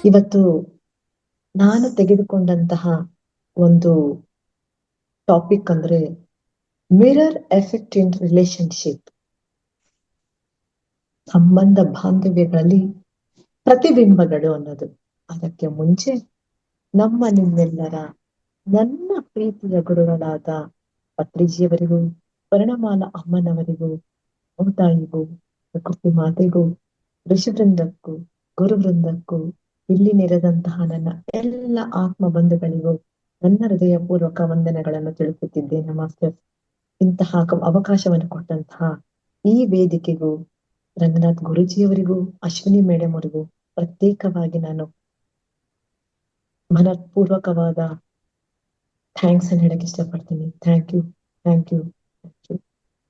ಇವತ್ತು ನಾನು ತೆಗೆದುಕೊಂಡಂತಹ ಒಂದು ಟಾಪಿಕ್ ಅಂದ್ರೆ ಮಿರರ್ ಎಫೆಕ್ಟ್ ಇನ್ ರಿಲೇಶನ್ಶಿಪ್. ಸಂಬಂಧ ಬಾಂಧವ್ಯಗಳಲ್ಲಿ ಪ್ರತಿಬಿಂಬಗಳು ಅನ್ನೋದು. ಅದಕ್ಕೆ ಮುಂಚೆ ನಿಮ್ಮೆಲ್ಲರ ನನ್ನ ಪ್ರೀತಿಯ ಗುರುಗಳಾದ ಪತ್ರಿಜಿಯವರಿಗೂ, ವರ್ಣಮಾಲ ಅಮ್ಮನವರಿಗೂ, ಭೂತಾಯಿಗೂ, ಪ್ರಕೃತಿ ಮಾತೆಗೂ, ಋಷಿವೃಂದಕ್ಕೂ, ಗುರುವೃಂದಕ್ಕೂ, ಇಲ್ಲಿ ನೆರೆದಂತಹ ನನ್ನ ಎಲ್ಲ ಆತ್ಮ ಬಂಧುಗಳಿಗೂ ನನ್ನ ಹೃದಯಪೂರ್ವಕ ವಂದನೆಗಳನ್ನು ತಿಳಿಸುತ್ತಿದ್ದೇನೆ ಮಾಸ್ಟರ್. ಇಂತಹ ಅವಕಾಶವನ್ನು ಕೊಟ್ಟಂತಹ ಈ ವೇದಿಕೆಗೂ, ರಂಗನಾಥ್ ಗುರುಜಿಯವರಿಗೂ, ಅಶ್ವಿನಿ ಮೇಡಮ್ ಅವರಿಗೂ ಪ್ರತ್ಯೇಕವಾಗಿ ನಾನು ಮನಪೂರ್ವಕವಾದ ಥ್ಯಾಂಕ್ಸ್ ಅನ್ನು ಹೇಳಕ್ ಇಷ್ಟಪಡ್ತೀನಿ. Thank you, thank you, thank you.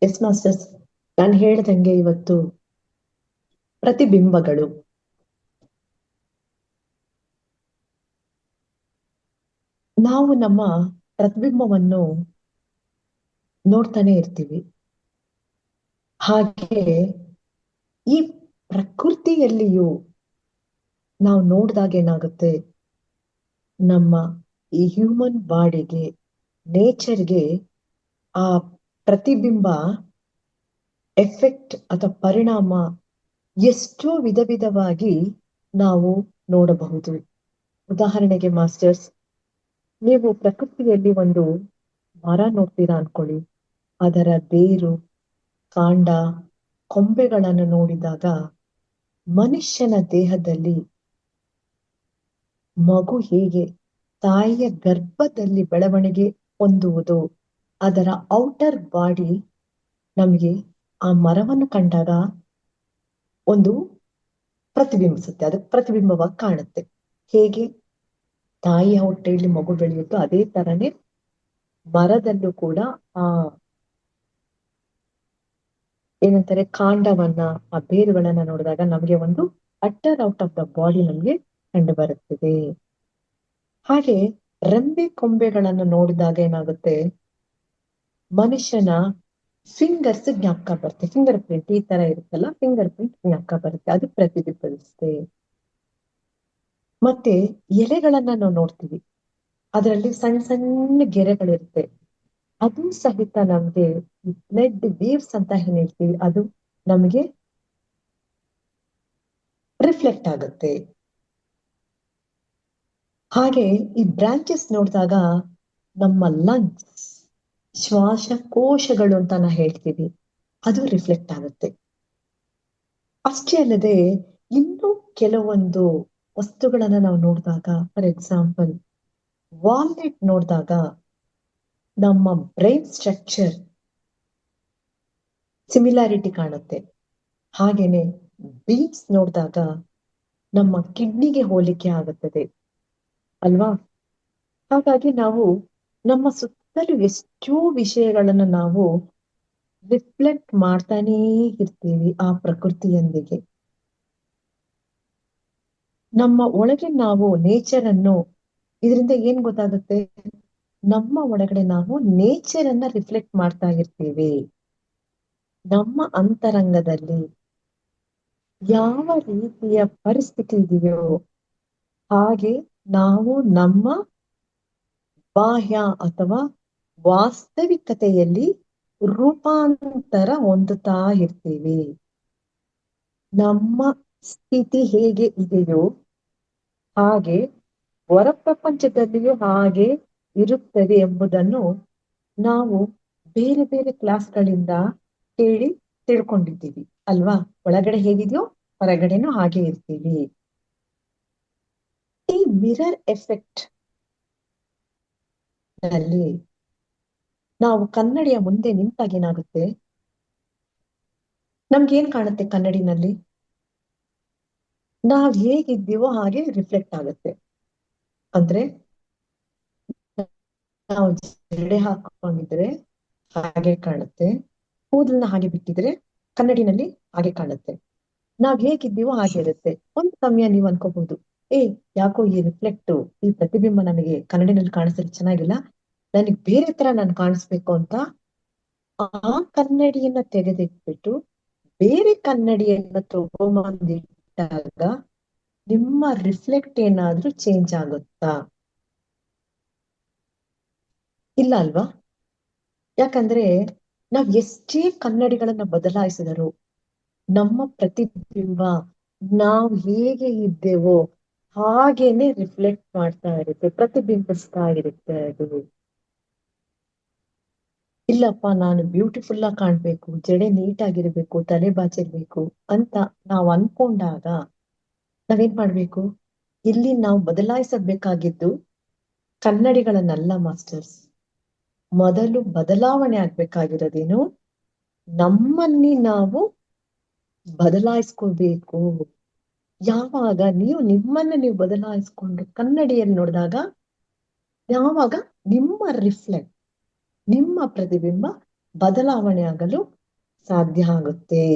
Yes masters, ನಾನು ಹೇಳ್ದಂಗೆ ಇವತ್ತು ಪ್ರತಿಬಿಂಬಗಳು. ನಾವು ನಮ್ಮ ಪ್ರತಿಬಿಂಬವನ್ನು ನೋಡ್ತಾನೆ ಇರ್ತೀವಿ. ಹಾಗೆ ಈ ಪ್ರಕೃತಿಯಲ್ಲಿಯೂ ನಾವು ನೋಡಿದಾಗ ಏನಾಗುತ್ತೆ, ನಮ್ಮ ಈ ಹ್ಯೂಮನ್ ಬಾಡಿಗೆ, ನೇಚರ್ಗೆ ಆ ಪ್ರತಿಬಿಂಬ ಎಫೆಕ್ಟ್ ಅಥವಾ ಪರಿಣಾಮ ಎಷ್ಟೋ ವಿಧ ವಿಧವಾಗಿ ನಾವು ನೋಡಬಹುದು. ಉದಾಹರಣೆಗೆ ಮಾಸ್ಟರ್ಸ್, ನೀವು ಪ್ರಕೃತಿಯಲ್ಲಿ ಒಂದು ಮರ ನೋಡ್ತೀರಾ ಅನ್ಕೊಳ್ಳಿ. ಅದರ ಬೇರು, ಕಾಂಡ, ಕೊಂಬೆಗಳನ್ನು ನೋಡಿದಾಗ ಮನುಷ್ಯನ ದೇಹದಲ್ಲಿ ಮಗು ಹೇಗೆ ತಾಯಿಯ ಗರ್ಭದಲ್ಲಿ ಬೆಳವಣಿಗೆ ಹೊಂದುವುದು, ಅದರ ಔಟರ್ ಬಾಡಿ ನಮಗೆ ಆ ಮರವನ್ನು ಕಂಡಾಗ ಒಂದು ಪ್ರತಿಬಿಂಬಿಸುತ್ತೆ, ಅದು ಪ್ರತಿಬಿಂಬವಾಗಿ ಕಾಣುತ್ತೆ. ಹೇಗೆ ತಾಯಿಯ ಹೊಟ್ಟೆಯಲ್ಲಿ ಮಗು ಬೆಳೆಯುತ್ತೋ ಅದೇ ತರನೇ ಮರದಲ್ಲೂ ಕೂಡ ಆ ಏನಂತಾರೆ ಕಾಂಡವನ್ನ, ಆ ಬೇರುಗಳನ್ನ ನೋಡಿದಾಗ ನಮಗೆ ಒಂದು utter out of the body ನಮ್ಗೆ ಕಂಡು ಬರುತ್ತದೆ. ಹಾಗೆ ರೆಂಬೆ ಕೊಂಬೆಗಳನ್ನು ನೋಡಿದಾಗ ಏನಾಗುತ್ತೆ, ಮನುಷ್ಯನ ಫಿಂಗರ್ಸ್ ಜ್ಞಾಪಕ ಬರುತ್ತೆ. ಫಿಂಗರ್ ಪ್ರಿಂಟ್ ಈ ತರ ಇರುತ್ತಲ್ಲ, ಫಿಂಗರ್ ಪ್ರಿಂಟ್ ಜ್ಞಾಪಕ ಬರುತ್ತೆ, ಅದು ಪ್ರತಿಬಿಂಬಿಸುತ್ತೆ. ಮತ್ತೆ ಎಲೆಗಳನ್ನ ನಾವು ನೋಡ್ತೀವಿ, ಅದರಲ್ಲಿ ಸಣ್ಣ ಸಣ್ಣ ಗೆರೆಗಳಿರುತ್ತೆ. ಅದು ಸಹಿತ ನಮ್ಗೆ ಬ್ಲಡ್ ವೇವ್ಸ್ ಅಂತ ಏನ್ ಹೇಳ್ತೀವಿ, ಅದು ನಮಗೆ ರಿಫ್ಲೆಕ್ಟ್ ಆಗುತ್ತೆ. ಹಾಗೆ ಈ ಬ್ರಾಂಚಸ್ ನೋಡಿದಾಗ ನಮ್ಮ ಲಂಗ್ಸ್, ಶ್ವಾಸಕೋಶಗಳು ಅಂತ ನಾವು ಹೇಳ್ತೀವಿ, ಅದು ರಿಫ್ಲೆಕ್ಟ್ ಆಗುತ್ತೆ. ಅಷ್ಟೇ ಅಲ್ಲದೆ ಇನ್ನೂ ಕೆಲವೊಂದು ವಸ್ತುಗಳನ್ನ ನಾವು ನೋಡಿದಾಗ, ಫಾರ್ ಎಕ್ಸಾಂಪಲ್ ವಾಲ್ನಟ್ ನೋಡಿದಾಗ ನಮ್ಮ ಬ್ರೈನ್ ಸ್ಟ್ರಕ್ಚರ್ ಸಿಮಿಲಾರಿಟಿ ಕಾಣುತ್ತೆ. ಹಾಗೇನೆ ಬೀನ್ಸ್ ನೋಡಿದಾಗ ನಮ್ಮ ಕಿಡ್ನಿಗೆ ಹೋಲಿಕೆ ಆಗುತ್ತದೆ ಅಲ್ವಾ? ಹಾಗಾಗಿ ನಾವು ನಮ್ಮ ಸುತ್ತಲೂ ಎಷ್ಟೋ ವಿಷಯಗಳನ್ನು ನಾವು ರಿಫ್ಲೆಕ್ಟ್ ಮಾಡ್ತಾನೇ ಇರ್ತೀವಿ ಆ ಪ್ರಕೃತಿಯೊಂದಿಗೆ. ನಮ್ಮ ಒಳಗೆ ನಾವು ನೇಚರ್ ಅನ್ನು, ಇದರಿಂದ ಏನ್ ಗೊತ್ತಾಗುತ್ತೆ, ನಮ್ಮ ಒಳಗಡೆ ನಾವು ನೇಚರ್ ಅನ್ನ ರಿಫ್ಲೆಕ್ಟ್ ಮಾಡ್ತಾ ಇರ್ತೀವಿ. ನಮ್ಮ ಅಂತರಂಗದಲ್ಲಿ ಯಾವ ರೀತಿಯ ಪರಿಸ್ಥಿತಿ ಇದೆಯೋ ಹಾಗೆ ನಾವು ನಮ್ಮ ಬಾಹ್ಯ ಅಥವಾ ವಾಸ್ತವಿಕತೆಯಲ್ಲಿ ರೂಪಾಂತರ ಹೊಂದುತ್ತಾ ಇರ್ತೀವಿ. ನಮ್ಮ ಸ್ಥಿತಿ ಹೇಗೆ ಇದೆಯೋ ಹಾಗೆ ಹೊರ ಪ್ರಪಂಚದಲ್ಲಿಯೂ ಹಾಗೆ ಇರುತ್ತದೆ ಎಂಬುದನ್ನು ನಾವು ಬೇರೆ ಬೇರೆ ಕ್ಲಾಸ್ಗಳಿಂದ ಕೇಳಿ ತಿಳ್ಕೊಂಡಿದ್ದೀವಿ ಅಲ್ವಾ? ಒಳಗಡೆ ಹೇಗಿದೆಯೋ ಹೊರಗಡೆನೂ ಹಾಗೆ ಇರ್ತೀವಿ. ಈ ಮಿರರ್ ಎಫೆಕ್ಟ್ ನಲ್ಲಿ ನಾವು ಕನ್ನಡಿಯ ಮುಂದೆ ನಿಂತಾಗ ಏನಾಗುತ್ತೆ, ನಮ್ಗೇನ್ ಕಾಣುತ್ತೆ ಕನ್ನಡಿನಲ್ಲಿ? ನಾವ್ ಹೇಗಿದ್ದೀವೋ ಹಾಗೆ ರಿಫ್ಲೆಕ್ಟ್ ಆಗುತ್ತೆ. ಅಂದ್ರೆ ನಾವು ಜಡೆ ಹಾಕೊಂಡಿದ್ರೆ ಹಾಗೆ ಕಾಣುತ್ತೆ, ಕೂದಲನ್ನ ಹಾಗೆ ಬಿಟ್ಟಿದ್ರೆ ಕನ್ನಡಿನಲ್ಲಿ ಹಾಗೆ ಕಾಣುತ್ತೆ. ನಾವ್ ಹೇಗಿದ್ದೀವೋ ಹಾಗೆ ಇರುತ್ತೆ. ಒಂದ್ ಸಮಯ ನೀವು ಅನ್ಕೋಬಹುದು, ಯಾಕೋ ಈ ರಿಫ್ಲೆಕ್ಟ್, ಈ ಪ್ರತಿಬಿಂಬ ನನಗೆ ಕನ್ನಡಿನಲ್ಲಿ ಕಾಣಿಸಲು ಚೆನ್ನಾಗಿಲ್ಲ, ನನಗೆ ಬೇರೆ ತರ ನಾನು ಕಾಣಿಸ್ಬೇಕು ಅಂತ ಆ ಕನ್ನಡಿಯನ್ನ ತೆಗೆದಿಟ್ಬಿಟ್ಟು ಬೇರೆ ಕನ್ನಡಿಯನ್ನ ತಗೊಂಬಂದಿಟ್ಟಾಗ ನಿಮ್ಮ ರಿಫ್ಲೆಕ್ಟ್ ಏನಾದ್ರೂ ಚೇಂಜ್ ಆಗುತ್ತಾ? ಇಲ್ಲ ಅಲ್ವಾ? ಯಾಕಂದ್ರೆ ನಾವ್ ಎಷ್ಟೇ ಕನ್ನಡಿಗಳನ್ನ ಬದಲಾಯಿಸಿದರು ನಮ್ಮ ಪ್ರತಿಬಿಂಬ ನಾವು ಹೇಗೆ ಇದ್ದೇವೋ ಹಾಗೇನೆ ರಿಫ್ಲೆಕ್ಟ್ ಮಾಡ್ತಾ ಇರುತ್ತೆ, ಪ್ರತಿಬಿಂಬಿಸ್ತಾ ಇರುತ್ತೆ ಅದು. ಇಲ್ಲಪ್ಪ ನಾನು ಬ್ಯೂಟಿಫುಲ್ ಆಗಿ ಕಾಣ್ಬೇಕು, ಜಡೆ ನೀಟಾಗಿರ್ಬೇಕು, ತಲೆ ಬಾಚಿರ್ಬೇಕು ಅಂತ ನಾವ್ ಅನ್ಕೊಂಡಾಗ ನಾವೇನ್ ಮಾಡ್ಬೇಕು? ಇಲ್ಲಿ ನಾವು ಬದಲಾಯಿಸಬೇಕಾಗಿದ್ದು ಕನ್ನಡಿಗಳನ್ನಲ್ಲ ಮಾಸ್ಟರ್ಸ್. ಮೊದಲು ಬದಲಾವಣೆ ಆಗ್ಬೇಕಾಗಿರೋದೇನು? ನಮ್ಮನ್ನಿ ನಾವು ಬದಲಾಯಿಸ್ಕೋಬೇಕು. ಯಾವಾಗ ನೀವು ಬದಲಾಯಿಸ್ಕೊಂಡು ಕನ್ನಡಿಯಲ್ಲಿ ನೋಡಿದಾಗ, ಯಾವಾಗ ನಿಮ್ಮ ರಿಫ್ಲೆಕ್ಟ್, ನಿಮ್ಮ ಪ್ರತಿಬಿಂಬ ಬದಲಾವಣೆ ಆಗಲು ಸಾಧ್ಯ ಆಗುತ್ತೆ.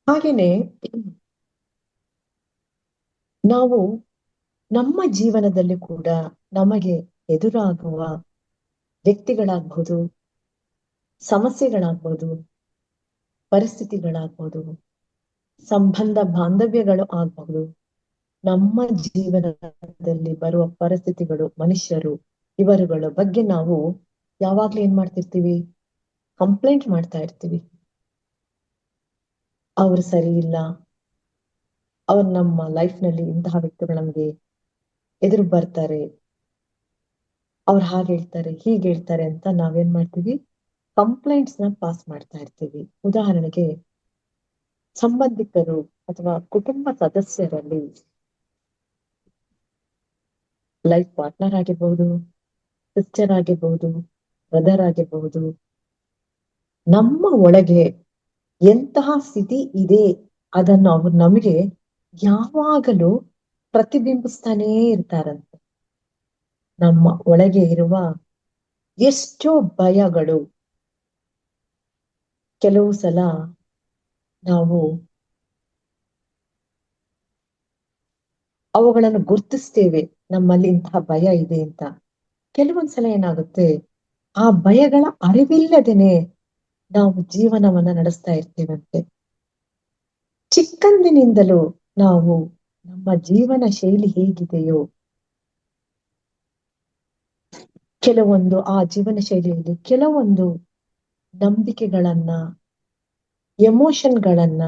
ಹಾಗೇನೆ ನಾವು ನಮ್ಮ ಜೀವನದಲ್ಲಿ ಕೂಡ ನಮಗೆ ಎದುರಾಗುವ ವ್ಯಕ್ತಿಗಳಾಗ್ಬೋದು, ಸಮಸ್ಯೆಗಳಾಗ್ಬೋದು, ಪರಿಸ್ಥಿತಿಗಳಾಗ್ಬೋದು, ಸಂಬಂಧ ಬಾಂಧವ್ಯಗಳು ಆಗ್ಬಹುದು, ನಮ್ಮ ಜೀವನದಲ್ಲಿ ಬರುವ ಪರಿಸ್ಥಿತಿಗಳು, ಮನುಷ್ಯರು, ಇವರುಗಳ ಬಗ್ಗೆ ನಾವು ಯಾವಾಗ್ಲೂ ಏನ್ ಮಾಡ್ತಿರ್ತೀವಿ? ಕಂಪ್ಲೇಂಟ್ ಮಾಡ್ತಾ ಇರ್ತೀವಿ. ಅವ್ರು ಸರಿ ಇಲ್ಲ, ಅವ್ರು ನಮ್ಮ ಲೈಫ್ ನಲ್ಲಿ ಇಂತಹ ವ್ಯಕ್ತಿಗಳು ನಮ್ಗೆ ಎದುರು ಬರ್ತಾರೆ, ಅವ್ರು ಹಾಗೆ ಹೇಳ್ತಾರೆ, ಹೀಗೆ ಹೇಳ್ತಾರೆ ಅಂತ ನಾವೇನ್ ಮಾಡ್ತೀವಿ? ಕಂಪ್ಲೇಂಟ್ಸ್ ನ ಪಾಸ್ ಮಾಡ್ತಾ ಇರ್ತೀವಿ. ಉದಾಹರಣೆಗೆ ಸಂಬಂಧಿಕರು ಅಥವಾ ಕುಟುಂಬ ಸದಸ್ಯರಲ್ಲಿ, ಲೈಫ್ ಪಾರ್ಟ್ನರ್ ಆಗಿರ್ಬಹುದು, ಸಿಸ್ಟರ್ ಆಗಿರ್ಬಹುದು, ಬ್ರದರ್ ಆಗಿರ್ಬಹುದು, ನಮ್ಮ ಒಳಗೆ ಎಂತಹ ಸ್ಥಿತಿ ಇದೆ ಅದನ್ನು ಅವರು ನಮಗೆ ಯಾವಾಗಲೂ ಪ್ರತಿಬಿಂಬಿಸ್ತಾನೇ ಇರ್ತಾರಂತೆ. ನಮ್ಮ ಒಳಗೆ ಇರುವ ಎಷ್ಟೋ ಭಯಗಳು ಕೆಲವು ಸಲ ನಾವು ಅವುಗಳನ್ನು ಗುರ್ತಿಸ್ತೇವೆ, ನಮ್ಮಲ್ಲಿ ಇಂತಹ ಭಯ ಇದೆ ಅಂತ. ಕೆಲವೊಂದ್ಸಲ ಏನಾಗುತ್ತೆ, ಆ ಭಯಗಳ ಅರಿವಿಲ್ಲದೇನೆ ನಾವು ಜೀವನವನ್ನ ನಡೆಸ್ತಾ ಇರ್ತೇವಂತೆ. ಚಿಕ್ಕಂದಿನಿಂದಲೂ ನಾವು ನಮ್ಮ ಜೀವನ ಶೈಲಿ ಹೇಗಿದೆಯೋ ಕೆಲವೊಂದು ಆ ಜೀವನ ಶೈಲಿಯಲ್ಲಿ ಕೆಲವೊಂದು ನಂಬಿಕೆಗಳನ್ನ, ಎಮೋಷನ್ಗಳನ್ನ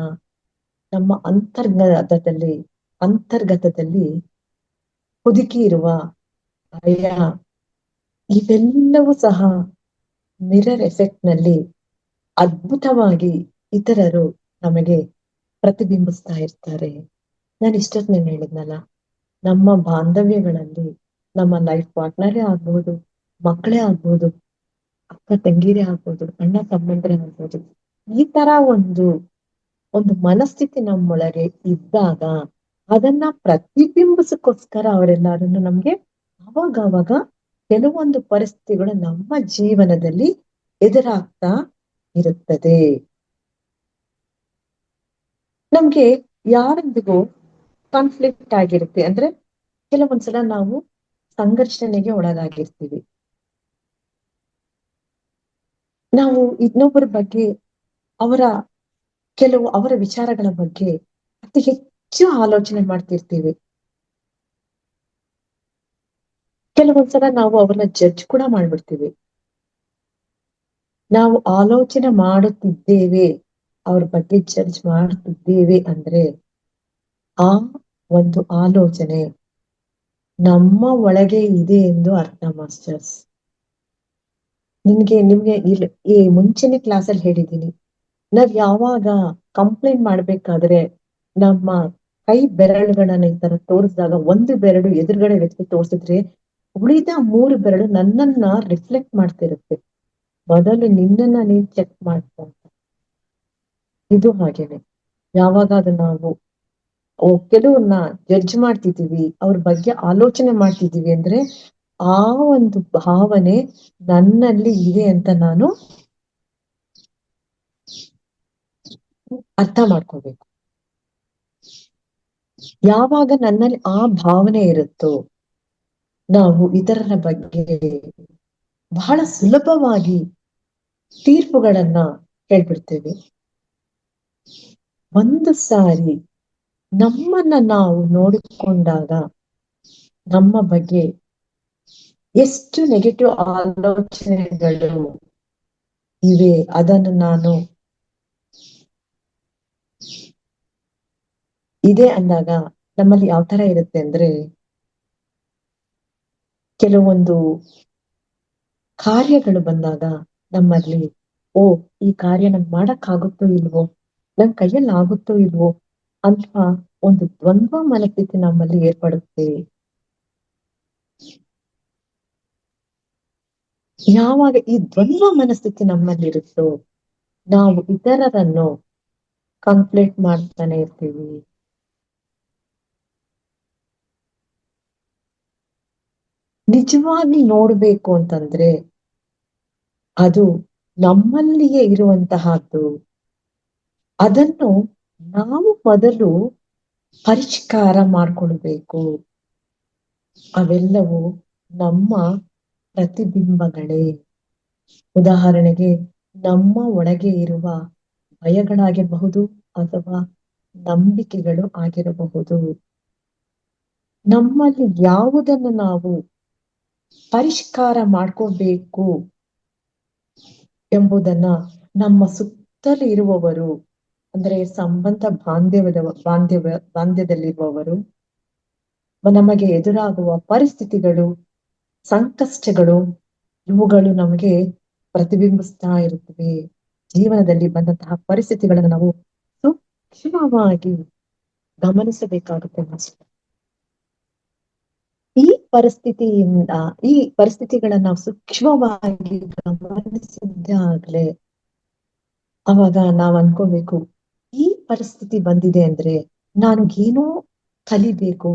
ನಮ್ಮ ಅಂತರ್ಗತದಲ್ಲಿ ಹುದುಕಿ ಇರುವ ಭಯ, ಇವೆಲ್ಲವೂ ಸಹ ಮಿರರ್ ಎಫೆಕ್ಟ್ ನಲ್ಲಿ ಅದ್ಭುತವಾಗಿ ಇತರರು ನಮಗೆ ಪ್ರತಿಬಿಂಬಿಸ್ತಾ ಇರ್ತಾರೆ. ನಾನು ಇಷ್ಟೊತ್ತೇನು ಹೇಳಿದ್ನಲ್ಲ, ನಮ್ಮ ಬಾಂಧವ್ಯಗಳಲ್ಲಿ ನಮ್ಮ ಲೈಫ್ ಪಾರ್ಟ್ನರೇ ಆಗ್ಬಹುದು, ಮಕ್ಕಳೇ ಆಗ್ಬಹುದು, ಅಕ್ಕ ತಂಗಿರೇ ಆಗ್ಬೋದು, ಅಣ್ಣ ತಮ್ಮಂದ್ರೇ ಆಗ್ಬೋದು, ಈ ತರ ಒಂದು ಮನಸ್ಥಿತಿ ನಮ್ಮೊಳಗೆ ಇದ್ದಾಗ ಅದನ್ನ ಪ್ರತಿಬಿಂಬಿಸಕ್ಕೋಸ್ಕರ ಅವರೆಲ್ಲರನ್ನು ನಮ್ಗೆ ಅವಾಗ ಕೆಲವೊಂದು ಪರಿಸ್ಥಿತಿಗಳು ನಮ್ಮ ಜೀವನದಲ್ಲಿ ಎದುರಾಗ್ತಾ ಇರುತ್ತದೆ. ನಮ್ಗೆ ಯಾರೊಂದಿಗೂ ಕಾನ್ಫ್ಲಿಕ್ಟ್ ಆಗಿರುತ್ತೆ, ಅಂದ್ರೆ ಕೆಲವೊಂದ್ಸಲ ನಾವು ಸಂಘರ್ಷಣೆಗೆ ಒಳಗಾಗಿರ್ತೀವಿ. ನಾವು ಇನ್ನೊಬ್ಬರ ಬಗ್ಗೆ ಅವರ ವಿಚಾರಗಳ ಬಗ್ಗೆ ಅತಿ ಹೆಚ್ಚು ಆಲೋಚನೆ ಮಾಡ್ತಿರ್ತೀವಿ. ಕೆಲವೊಂದ್ಸಲ ನಾವು ಅವ್ರನ್ನ ಜಡ್ಜ್ ಕೂಡ ಮಾಡ್ಬಿಡ್ತೀವಿ. ನಾವು ಆಲೋಚನೆ ಮಾಡುತ್ತಿದ್ದೇವೆ, ಅವ್ರ ಬಗ್ಗೆ ಜಡ್ಜ್ ಮಾಡುತ್ತಿದ್ದೇವೆ ಅಂದ್ರೆ ಆ ಒಂದು ಆಲೋಚನೆ ನಮ್ಮ ಒಳಗೆ ಇದೆ ಎಂದು ಅರ್ಥ ಮಾಸ್ಟರ್ಸ್. ನಿಮ್ಗೆ ಈ ಮುಂಚೆನೆ ಕ್ಲಾಸಲ್ಲಿ ಹೇಳಿದ್ದೀನಿ, ನಾವ್ ಯಾವಾಗ ಕಂಪ್ಲೇಂಟ್ ಮಾಡ್ಬೇಕಾದ್ರೆ ನಮ್ಮ ಕೈ ಬೆರಳುಗಳನ್ನ ಈ ತರ ತೋರಿಸಿದಾಗ ಒಂದು ಬೆರಳು ಎದುರುಗಡೆ ವ್ಯಕ್ತಿ ತೋರಿಸಿದ್ರೆ ಉಳಿದ 3 ಬೆರಳು ನನ್ನನ್ನ ರಿಫ್ಲೆಕ್ಟ್ ಮಾಡ್ತಿರುತ್ತೆ. ಮೊದಲು ನಿನ್ನನ್ನ ನೀನ್ ಚೆಕ್ ಮಾಡ್ತಾ. ಇದು ಹಾಗೇನೆ, ಯಾವಾಗ ಅದು ನಾವು ಕೆಲವನ್ನ ಜಡ್ಜ್ ಮಾಡ್ತಿದೀವಿ, ಅವ್ರ ಬಗ್ಗೆ ಆಲೋಚನೆ ಮಾಡ್ತಿದೀವಿ ಅಂದ್ರೆ ಆ ಒಂದು ಭಾವನೆ ನನ್ನಲ್ಲಿ ಇದೆ ಅಂತ ನಾನು ಅರ್ಥ ಮಾಡ್ಕೋಬೇಕು. ಯಾವಾಗ ನನ್ನಲ್ಲಿ ಆ ಭಾವನೆ ಇರುತ್ತೋ ನಾವು ಇತರರ ಬಗ್ಗೆ ಬಹಳ ಸುಲಭವಾಗಿ ತೀರ್ಪುಗಳನ್ನ ಹೇಳ್ಬಿಡ್ತೇವೆ. ಒಂದು ಸಾರಿ ನಮ್ಮನ್ನ ನಾವು ನೋಡಿಕೊಂಡಾಗ ನಮ್ಮ ಬಗ್ಗೆ ಎಷ್ಟು ನೆಗೆಟಿವ್ ಆಲೋಚನೆಗಳು ಇವೆ ಅದನ್ನು ನಾನು ಇದೆ ಅಂದಾಗ ನಮ್ಮಲ್ಲಿ ಯಾವ ತರ ಇರುತ್ತೆ ಅಂದ್ರೆ, ಕೆಲವೊಂದು ಕಾರ್ಯಗಳು ಬಂದಾಗ ನಮ್ಮಲ್ಲಿ, ಓ ಈ ಕಾರ್ಯ ನಂಗೆ ಮಾಡಕ್ಕಾಗುತ್ತೋ ಇಲ್ವೋ, ನನ್ ಕೈಯಲ್ಲಿ ಆಗುತ್ತೋ ಇಲ್ವೋ ಅಂತ ಒಂದು ದ್ವಂದ್ವ ಮನಸ್ಥಿತಿ ನಮ್ಮಲ್ಲಿ ಏರ್ಪಡುತ್ತೆ. ಯಾವಾಗ ಈ ದ್ವಂದ್ವ ಮನಸ್ಥಿತಿ ನಮ್ಮಲ್ಲಿ ಇರುತ್ತೋ ನಾವು ಇತರರನ್ನು ಕಂಪ್ಲೇಂಟ್ ಮಾಡ್ತಾನೆ ಇರ್ತೀವಿ. ನಿಜವಾಗಿ ನೋಡ್ಬೇಕು ಅಂತಂದ್ರೆ ಅದು ನಮ್ಮಲ್ಲಿಯೇ ಇರುವಂತಹದ್ದು. ಅದನ್ನು ನಾವು ಮೊದಲು ಪರಿಷ್ಕಾರ ಮಾಡ್ಕೊಳ್ಬೇಕು. ಅವೆಲ್ಲವೂ ನಮ್ಮ ಪ್ರತಿಬಿಂಬಗಳೇ. ಉದಾಹರಣೆಗೆ ನಮ್ಮ ಒಳಗೆ ಇರುವ ಭಯಗಳಾಗಿರಬಹುದು ಅಥವಾ ನಂಬಿಕೆಗಳು ಆಗಿರಬಹುದು. ನಮ್ಮಲ್ಲಿ ಯಾವುದನ್ನು ನಾವು ಪರಿಷ್ಕಾರ ಮಾಡ್ಕೋಬೇಕು ಎಂಬುದನ್ನ ನಮ್ಮ ಸುತ್ತಲೂ ಇರುವವರು, ಅಂದ್ರೆ ಸಂಬಂಧ ಬಾಂಧ್ಯದಲ್ಲಿರುವವರು, ನಮಗೆ ಎದುರಾಗುವ ಪರಿಸ್ಥಿತಿಗಳು, ಸಂಕಷ್ಟಗಳು, ಇವುಗಳು ನಮಗೆ ಪ್ರತಿಬಿಂಬಿಸ್ತಾ ಇರುತ್ತವೆ. ಜೀವನದಲ್ಲಿ ಬಂದಂತಹ ಪರಿಸ್ಥಿತಿಗಳನ್ನು ನಾವು ಸೂಕ್ಷ್ಮವಾಗಿ ಗಮನಿಸಬೇಕಾಗುತ್ತೆ ಮಾಸ್ಟರ್. ಈ ಪರಿಸ್ಥಿತಿಯಿಂದ ಈ ಪರಿಸ್ಥಿತಿಗಳನ್ನ ನಾವು ಸೂಕ್ಷ್ಮವಾಗಿ ಗಮನಿಸಿದ್ದಾಗ್ಲೇ ಅವಾಗ ನಾವ್ ಅನ್ಕೋಬೇಕು, ಈ ಪರಿಸ್ಥಿತಿ ಬಂದಿದೆ ಅಂದ್ರೆ ನಾನು ಏನೋ ಕಲಿಬೇಕು,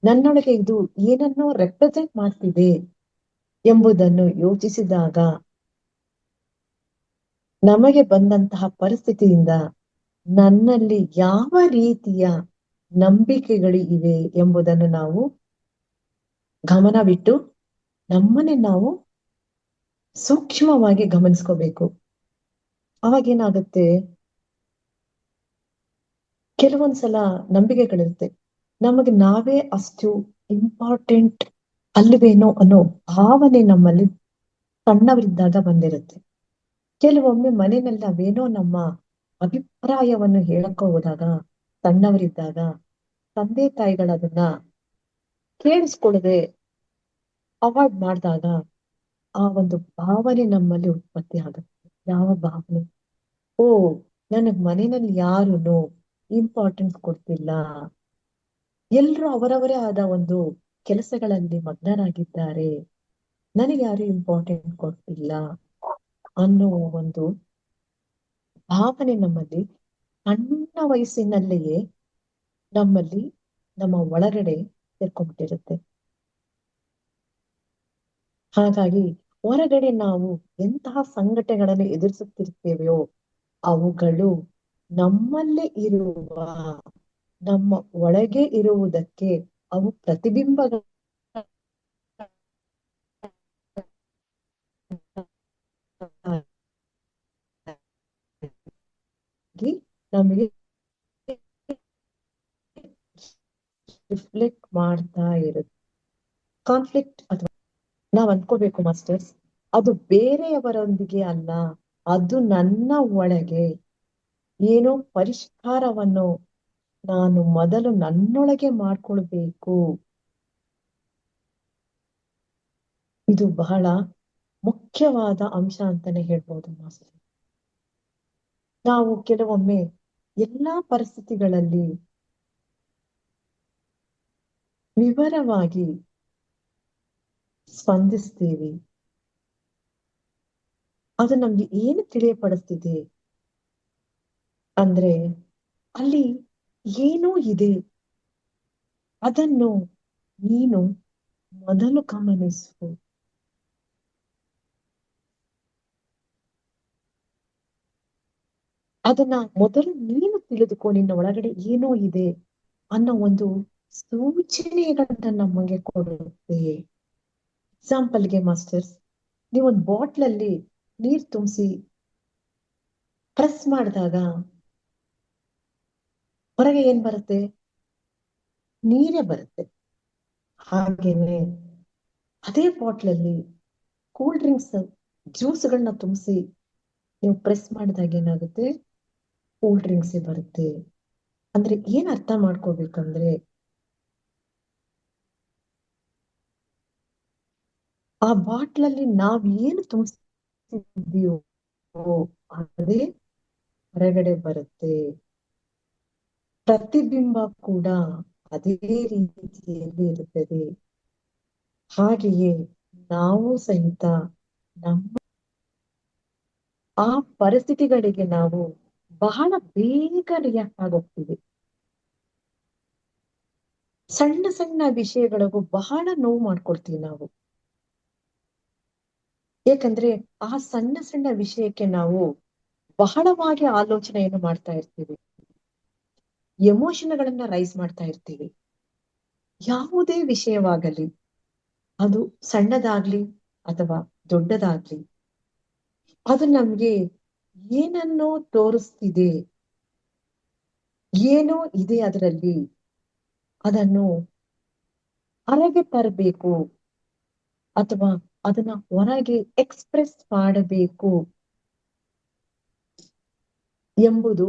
ನನ್ನೊಳಗೆ ಇದು ಏನನ್ನೋ ರೆಪ್ರೆಸೆಂಟ್ ಮಾಡ್ತಿದೆ ಎಂಬುದನ್ನು ಯೋಚಿಸಿದಾಗ ನಮಗೆ ಬಂದಂತಹ ಪರಿಸ್ಥಿತಿಯಿಂದ ನನ್ನಲ್ಲಿ ಯಾವ ರೀತಿಯ ನಂಬಿಕೆಗಳು ಇವೆ ಎಂಬುದನ್ನು ನಾವು ಗಮನವಿಟ್ಟು ನಮ್ಮನ್ನೇ ನಾವು ಸೂಕ್ಷ್ಮವಾಗಿ ಗಮನಿಸ್ಕೋಬೇಕು. ಅವಾಗೇನಾಗುತ್ತೆ, ಕೆಲವೊಂದ್ಸಲ ನಂಬಿಕೆಗಳಿರುತ್ತೆ, ನಮಗೆ ನಾವೇ ಅಷ್ಟು ಇಂಪಾರ್ಟೆಂಟ್ ಅಲ್ವೇನೋ ಅನ್ನೋ ಭಾವನೆ ನಮ್ಮಲ್ಲಿ ಸಣ್ಣವರಿದ್ದಾಗ ಬಂದಿರುತ್ತೆ. ಕೆಲವೊಮ್ಮೆ ಮನೆಯಲ್ಲಿ ನಾವೇನೋ ನಮ್ಮ ಅಭಿಪ್ರಾಯವನ್ನು ಹೇಳಕ್ಕೆ ಹೋದಾಗ, ಸಣ್ಣವರಿದ್ದಾಗ ತಂದೆ ತಾಯಿಗಳದನ್ನ ಕೇಳಿಸ್ಕೊಳ್ಳದೆ ಅವಾಯ್ಡ್ ಮಾಡಿದಾಗ ಆ ಒಂದು ಭಾವನೆ ನಮ್ಮಲ್ಲಿ ಉತ್ಪತ್ತಿ ಆಗುತ್ತೆ. ಯಾವ ಭಾವನೆ? ಓ, ನನಗ್ ಮನೆಯಲ್ಲಿ ಯಾರುನು ಇಂಪಾರ್ಟೆನ್ಸ್ ಕೊಡ್ತಿಲ್ಲ, ಎಲ್ರು ಅವರವರೇ ಆದ ಒಂದು ಕೆಲಸಗಳಲ್ಲಿ ಮಗ್ನರಾಗಿದ್ದಾರೆ, ನನಗೆ ಯಾರು ಇಂಪಾರ್ಟೆಂಟ್ ಕೊಡ್ತಿಲ್ಲ ಅನ್ನೋ ಒಂದು ಭಾವನೆ ನಮ್ಮಲ್ಲಿ ಸಣ್ಣ ವಯಸ್ಸಿನಲ್ಲಿಯೇ ನಮ್ಮಲ್ಲಿ ನಮ್ಮ ಒಳಗಡೆ ಸೇರ್ಕೊಂಡ್ಬಿಟ್ಟಿರುತ್ತೆ. ಹಾಗಾಗಿ ಹೊರಗಡೆ ನಾವು ಎಂತಹ ಸಂಘಟನೆಗಳನ್ನು ಎದುರಿಸುತ್ತಿರ್ತೇವೆಯೋ ಅವುಗಳು ನಮ್ಮಲ್ಲೇ ಇರುವ, ನಮ್ಮ ಒಳಗೆ ಇರುವುದಕ್ಕೆ ಅವು ಪ್ರತಿಬಿಂಬಗಳಾಗಿ ನಮಗೆ ರಿಫ್ಲೆಕ್ಟ್ ಮಾಡ್ತಾ ಇರುತ್ತೆ. ಕಾನ್ಫ್ಲಿಕ್ಟ್ ಅಥವಾ ನಾವ್ ಅನ್ಕೋಬೇಕು ಮಾಸ್ಟರ್ಸ್, ಅದು ಬೇರೆಯವರೊಂದಿಗೆ ಅಲ್ಲ, ಅದು ನನ್ನ ಒಳಗೆ ಏನೋ ಪರಿಷ್ಕಾರವನ್ನು ನಾನು ಮೊದಲು ನನ್ನೊಳಗೆ ಮಾಡ್ಕೊಳ್ಬೇಕು. ಇದು ಬಹಳ ಮುಖ್ಯವಾದ ಅಂಶ ಅಂತಾನೆ ಹೇಳ್ಬೋದು ಮಾಸ್ಟರ್. ನಾವು ಕೆಲವೊಮ್ಮೆ ಎಲ್ಲಾ ಪರಿಸ್ಥಿತಿಗಳಲ್ಲಿ ವಿವರವಾಗಿ ಸ್ಪಂದಿಸ್ತೀವಿ. ಅದು ನಮ್ಗೆ ಏನು ತಿಳಿಯಪಡಿಸ್ತಿದೆ ಅಂದ್ರೆ, ಅಲ್ಲಿ ಏನೋ ಇದೆ, ಅದನ್ನು ನೀನು ಮೊದಲು ಗಮನಿಸು. ಅದನ್ನ ಮೊದಲು ನೀನು ತಿಳಿದುಕೋ, ನಿನ್ನ ಒಳಗಡೆ ಏನೋ ಇದೆ ಅನ್ನೋ ಒಂದು ಸೂಚನೆಗಳನ್ನ ನಮಗೆ ಕೊಡುತ್ತೆ. ಎಕ್ಸಾಂಪಲ್ಗೆ ಮಾಸ್ಟರ್ಸ್, ನೀವೊಂದು ಬಾಟ್ಲಲ್ಲಿ ನೀರ್ ತುಂಬಿಸಿ ಪ್ರೆಸ್ ಮಾಡಿದಾಗ ಹೊರಗೆ ಏನ್ ಬರುತ್ತೆ? ನೀರೇ ಬರುತ್ತೆ. ಹಾಗೇನೆ ಅದೇ ಬಾಟ್ಲಲ್ಲಿ ಕೂಲ್ ಡ್ರಿಂಕ್ಸ್ ಜ್ಯೂಸ್ಗಳನ್ನ ತುಂಬಿಸಿ ನೀವು ಪ್ರೆಸ್ ಮಾಡಿದಾಗ ಏನಾಗುತ್ತೆ? ಕೂಲ್ ಡ್ರಿಂಕ್ಸ್ ಬರುತ್ತೆ. ಅಂದ್ರೆ ಏನ್ ಅರ್ಥ ಮಾಡ್ಕೋಬೇಕಂದ್ರೆ, ಆ ಬಾಟ್ಲಲ್ಲಿ ನಾವ್ ಏನು ತುಂಬಿಸಿದೀವೋ ಅದೇ ಹೊರಗಡೆ ಬರುತ್ತೆ. ಪ್ರತಿಬಿಂಬ ಕೂಡ ಅದೇ ರೀತಿಯಲ್ಲಿ ಇರುತ್ತದೆ. ಹಾಗೆಯೇ ನಾವು ಸಹಿತ ನಮ್ಮ ಆ ಪರಿಸ್ಥಿತಿಗಳಿಗೆ ನಾವು ಬಹಳ ಬೇಗ ರಿಯಾಕ್ಟ್ ಆಗೋಗ್ತೀವಿ. ಸಣ್ಣ ಸಣ್ಣ ವಿಷಯಗಳಿಗೂ ಬಹಳ ನೋವು ಮಾಡ್ಕೊಳ್ತೀವಿ ನಾವು. ಯಾಕಂದ್ರೆ ಆ ಸಣ್ಣ ಸಣ್ಣ ವಿಷಯಕ್ಕೆ ನಾವು ಬಹಳವಾಗಿ ಆಲೋಚನೆಯನ್ನು ಮಾಡ್ತಾ ಇರ್ತೀವಿ, ಎಮೋಷನ್ಗಳನ್ನ ರೈಸ್ ಮಾಡ್ತಾ ಇರ್ತೀವಿ. ಯಾವುದೇ ವಿಷಯವಾಗಲಿ, ಅದು ಸಣ್ಣದಾಗ್ಲಿ ಅಥವಾ ದೊಡ್ಡದಾಗ್ಲಿ, ಅದು ನಮ್ಗೆ ಏನನ್ನೋ ತೋರಿಸ್ತಿದೆ, ಏನೋ ಇದೆ ಅದರಲ್ಲಿ, ಅದನ್ನು ಹೊರಗೆ ತರಬೇಕು ಅಥವಾ ಅದನ್ನ ಹೊರಗೆ ಎಕ್ಸ್ಪ್ರೆಸ್ ಮಾಡಬೇಕು ಎಂಬುದು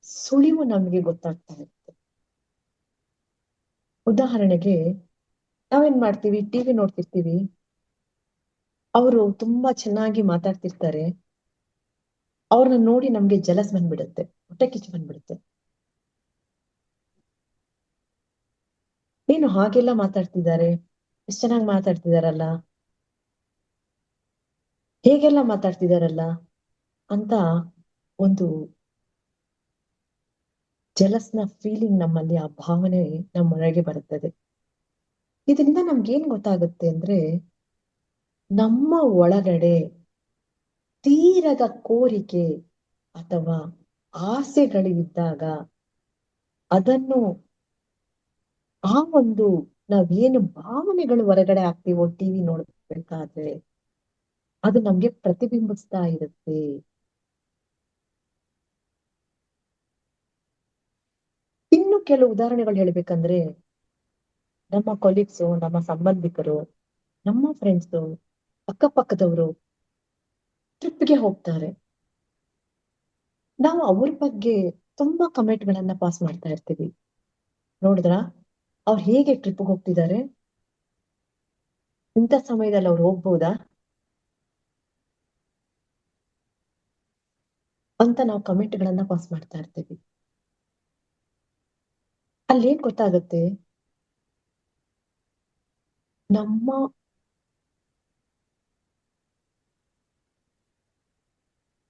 ಸುಳಿವು ನಮ್ಗೆ ಗೊತ್ತಾಗ್ತಾ ಇರುತ್ತೆ. ಉದಾಹರಣೆಗೆ ನಾವೇನ್ ಮಾಡ್ತೀವಿ, ಟಿವಿ ನೋಡ್ತಿರ್ತೀವಿ, ಅವರು ತುಂಬಾ ಚೆನ್ನಾಗಿ ಮಾತಾಡ್ತಿರ್ತಾರೆ, ಅವ್ರನ್ನ ನೋಡಿ ನಮ್ಗೆ ಜಲಸ್ ಬಂದ್ಬಿಡುತ್ತೆ, ಹೊಟ್ಟೆ ಕಿಚ್ಚು ಬಂದ್ಬಿಡುತ್ತೆ. ಏನು ಹಾಗೆಲ್ಲ ಮಾತಾಡ್ತಿದ್ದಾರೆ, ಎಷ್ಟು ಚೆನ್ನಾಗಿ ಮಾತಾಡ್ತಿದಾರಲ್ಲ, ಹೇಗೆಲ್ಲ ಮಾತಾಡ್ತಿದಾರಲ್ಲ ಅಂತ ಒಂದು ಜಲಸ್ನ ಫೀಲಿಂಗ್ ನಮ್ಮಲ್ಲಿ, ಆ ಭಾವನೆ ನಮ್ಮೊಳಗೆ ಬರುತ್ತದೆ. ಇದರಿಂದ ನಮ್ಗೆ ಏನ್ ಗೊತ್ತಾಗುತ್ತೆ ಅಂದ್ರೆ, ನಮ್ಮ ಒಳಗಡೆ ತೀರದ ಕೋರಿಕೆ ಅಥವಾ ಆಸೆಗಳು ಇದ್ದಾಗ ಅದನ್ನು, ಆ ಒಂದು ನಾವೇನು ಭಾವನೆಗಳು ಹೊರಗಡೆ ಆಗ್ತೀವೋ ಟಿವಿ ನೋಡ್ಬೇಕಾದ್ರೆ, ಅದು ನಮ್ಗೆ ಪ್ರತಿಬಿಂಬಿಸ್ತಾ ಇರುತ್ತೆ. ಇನ್ನು ಕೆಲವು ಉದಾಹರಣೆಗಳು ಹೇಳ್ಬೇಕಂದ್ರೆ, ನಮ್ಮ ಕೊಲೀಗ್ಸು, ನಮ್ಮ ಸಂಬಂಧಿಕರು, ನಮ್ಮ ಫ್ರೆಂಡ್ಸು, ಅಕ್ಕಪಕ್ಕದವರು ಟ್ರಿಪ್ಗೆ ಹೋಗ್ತಾರೆ. ನಾವು ಅವ್ರ ಬಗ್ಗೆ ತುಂಬಾ ಕಮೆಂಟ್ ಗಳನ್ನ ಪಾಸ್ ಮಾಡ್ತಾ ಇರ್ತೀವಿ. ನೋಡಿದ್ರ, ಅವ್ರು ಹೇಗೆ ಟ್ರಿಪ್ಗೆ ಹೋಗ್ತಿದ್ದಾರೆ, ಇಂಥ ಸಮಯದಲ್ಲಿ ಅವ್ರು ಹೋಗ್ಬೋದಾ ಅಂತ ನಾವು ಕಮೆಂಟ್ ಗಳನ್ನ ಪಾಸ್ ಮಾಡ್ತಾ ಇರ್ತೀವಿ. ಅಲ್ಲೇನ್ ಗೊತ್ತಾಗುತ್ತೆ, ನಮ್ಮ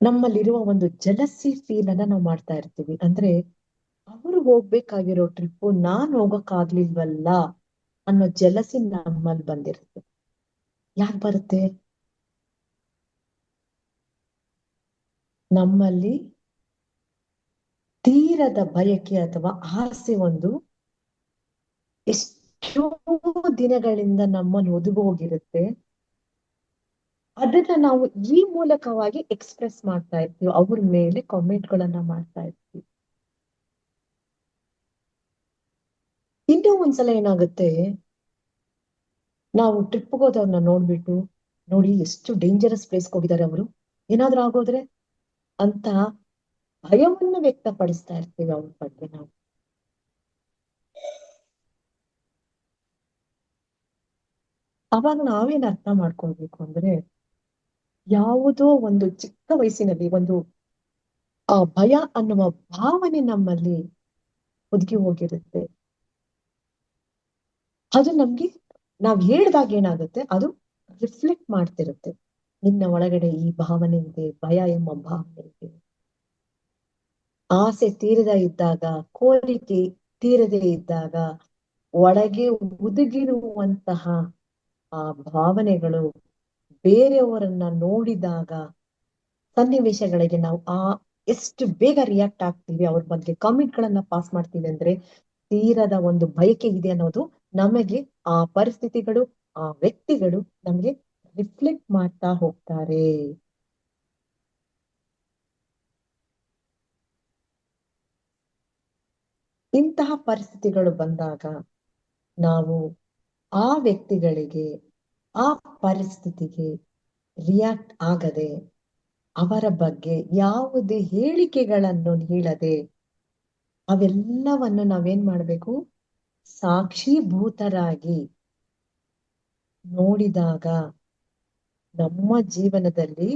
ನಮ್ಮಲ್ಲಿರುವ ಒಂದು ಜಲಸಿ ಫೀಲ್ ಅನ್ನ ನಾವು ಮಾಡ್ತಾ ಇರ್ತೀವಿ. ಅಂದ್ರೆ ಅವ್ರು ಹೋಗ್ಬೇಕಾಗಿರೋ ಟ್ರಿಪ್ ನಾನ್ ಹೋಗಕ್ಕಾಗ್ಲಿಲ್ವಲ್ಲ ಅನ್ನೋ ಜಲಸಿ ನಮ್ಮಲ್ಲಿ ಬಂದಿರುತ್ತೆ. ಯಾಕೆ ಬರುತ್ತೆ? ನಮ್ಮಲ್ಲಿ ತೀರದ ಬಯಕೆ ಅಥವಾ ಆಸೆ ಒಂದು ಎಷ್ಟೋ ದಿನಗಳಿಂದ ನಮ್ಮನ್ನು ಒದಗಿ ಹೋಗಿರುತ್ತೆ. ಅದನ್ನ ನಾವು ಈ ಮೂಲಕವಾಗಿ ಎಕ್ಸ್ಪ್ರೆಸ್ ಮಾಡ್ತಾ ಇರ್ತೀವಿ, ಅವ್ರ ಮೇಲೆ ಕಾಮೆಂಟ್ ಗಳನ್ನ ಮಾಡ್ತಾ ಇರ್ತೀವಿ. ಇನ್ನೂ ಒಂದ್ಸಲ ಏನಾಗುತ್ತೆ, ನಾವು ಟ್ರಿಪ್ ಹೋದವ್ರನ್ನ ನೋಡ್ಬಿಟ್ಟು, ನೋಡಿ ಎಷ್ಟು ಡೇಂಜರಸ್ ಪ್ಲೇಸ್ಗೆ ಹೋಗಿದ್ದಾರೆ ಅವರು, ಏನಾದ್ರೂ ಆಗೋದ್ರೆ ಅಂತ ಭಯವನ್ನು ವ್ಯಕ್ತಪಡಿಸ್ತಾ ಇರ್ತೀವಿ ಅವ್ರ ಬಗ್ಗೆ ನಾವು. ಅವಾಗ ನಾವೇನ್ ಅರ್ಥ ಮಾಡ್ಕೊಳ್ಬೇಕು ಅಂದ್ರೆ, ಯಾವುದೋ ಒಂದು ಚಿಕ್ಕ ವಯಸ್ಸಿನಲ್ಲಿ ಒಂದು ಆ ಭಯ ಅನ್ನುವ ಭಾವನೆ ನಮ್ಮಲ್ಲಿ ಒದಗಿ ಹೋಗಿರುತ್ತೆ. ಅದು ನಮ್ಗೆ, ನಾವ್ ಹೇಳ್ದಾಗ ಏನಾಗುತ್ತೆ, ಅದು ರಿಫ್ಲೆಕ್ಟ್ ಮಾಡ್ತಿರುತ್ತೆ. ನಿನ್ನ ಒಳಗಡೆ ಈ ಭಾವನೆ ಇದೆ, ಭಯ ಎಂಬ ಭಾವನೆ ಇದೆ. ಆಸೆ ತೀರದ ಇದ್ದಾಗ, ಕೋರಿಕೆ ತೀರದೆ ಇದ್ದಾಗ, ಒಳಗೆ ಹುದುಗಿರುವಂತಹ ಆ ಭಾವನೆಗಳು ಬೇರೆಯವರನ್ನ ನೋಡಿದಾಗ, ಸನ್ನಿವೇಶಗಳಿಗೆ ನಾವು ಎಷ್ಟು ಬೇಗ ರಿಯಾಕ್ಟ್ ಆಗ್ತೀವಿ, ಅವ್ರ ಬಗ್ಗೆ ಕಾಮೆಂಟ್ ಗಳನ್ನ ಪಾಸ್ ಮಾಡ್ತೀವಿ ಅಂದ್ರೆ, ತೀರದ ಒಂದು ಬಯಕೆ ಇದೆ ಅನ್ನೋದು ನಮಗೆ ಆ ಪರಿಸ್ಥಿತಿಗಳು, ಆ ವ್ಯಕ್ತಿಗಳು ನಮ್ಗೆ ರಿಫ್ಲೆಕ್ಟ್ ಮಾಡ್ತಾ ಹೋಗ್ತಾರೆ. ಇಂತಹ ಪರಿಸ್ಥಿತಿಗಳು ಬಂದಾಗ ನಾವು ಆ ವ್ಯಕ್ತಿಗಳಿಗೆ, ಆ ಪರಿಸ್ಥಿತಿಗೆ ರಿಯಾಕ್ಟ್ ಆಗದೆ, ಅವರ ಬಗ್ಗೆ ಯಾವುದೇ ಹೇಳಿಕೆಗಳನ್ನು ನೀಡದೆ, ಅವೆಲ್ಲವನ್ನು ನಾವೇನ್ ಮಾಡ್ಬೇಕು, ಸಾಕ್ಷೀಭೂತರಾಗಿ ನೋಡಿದಾಗ ನಮ್ಮ ಜೀವನದಲ್ಲಿ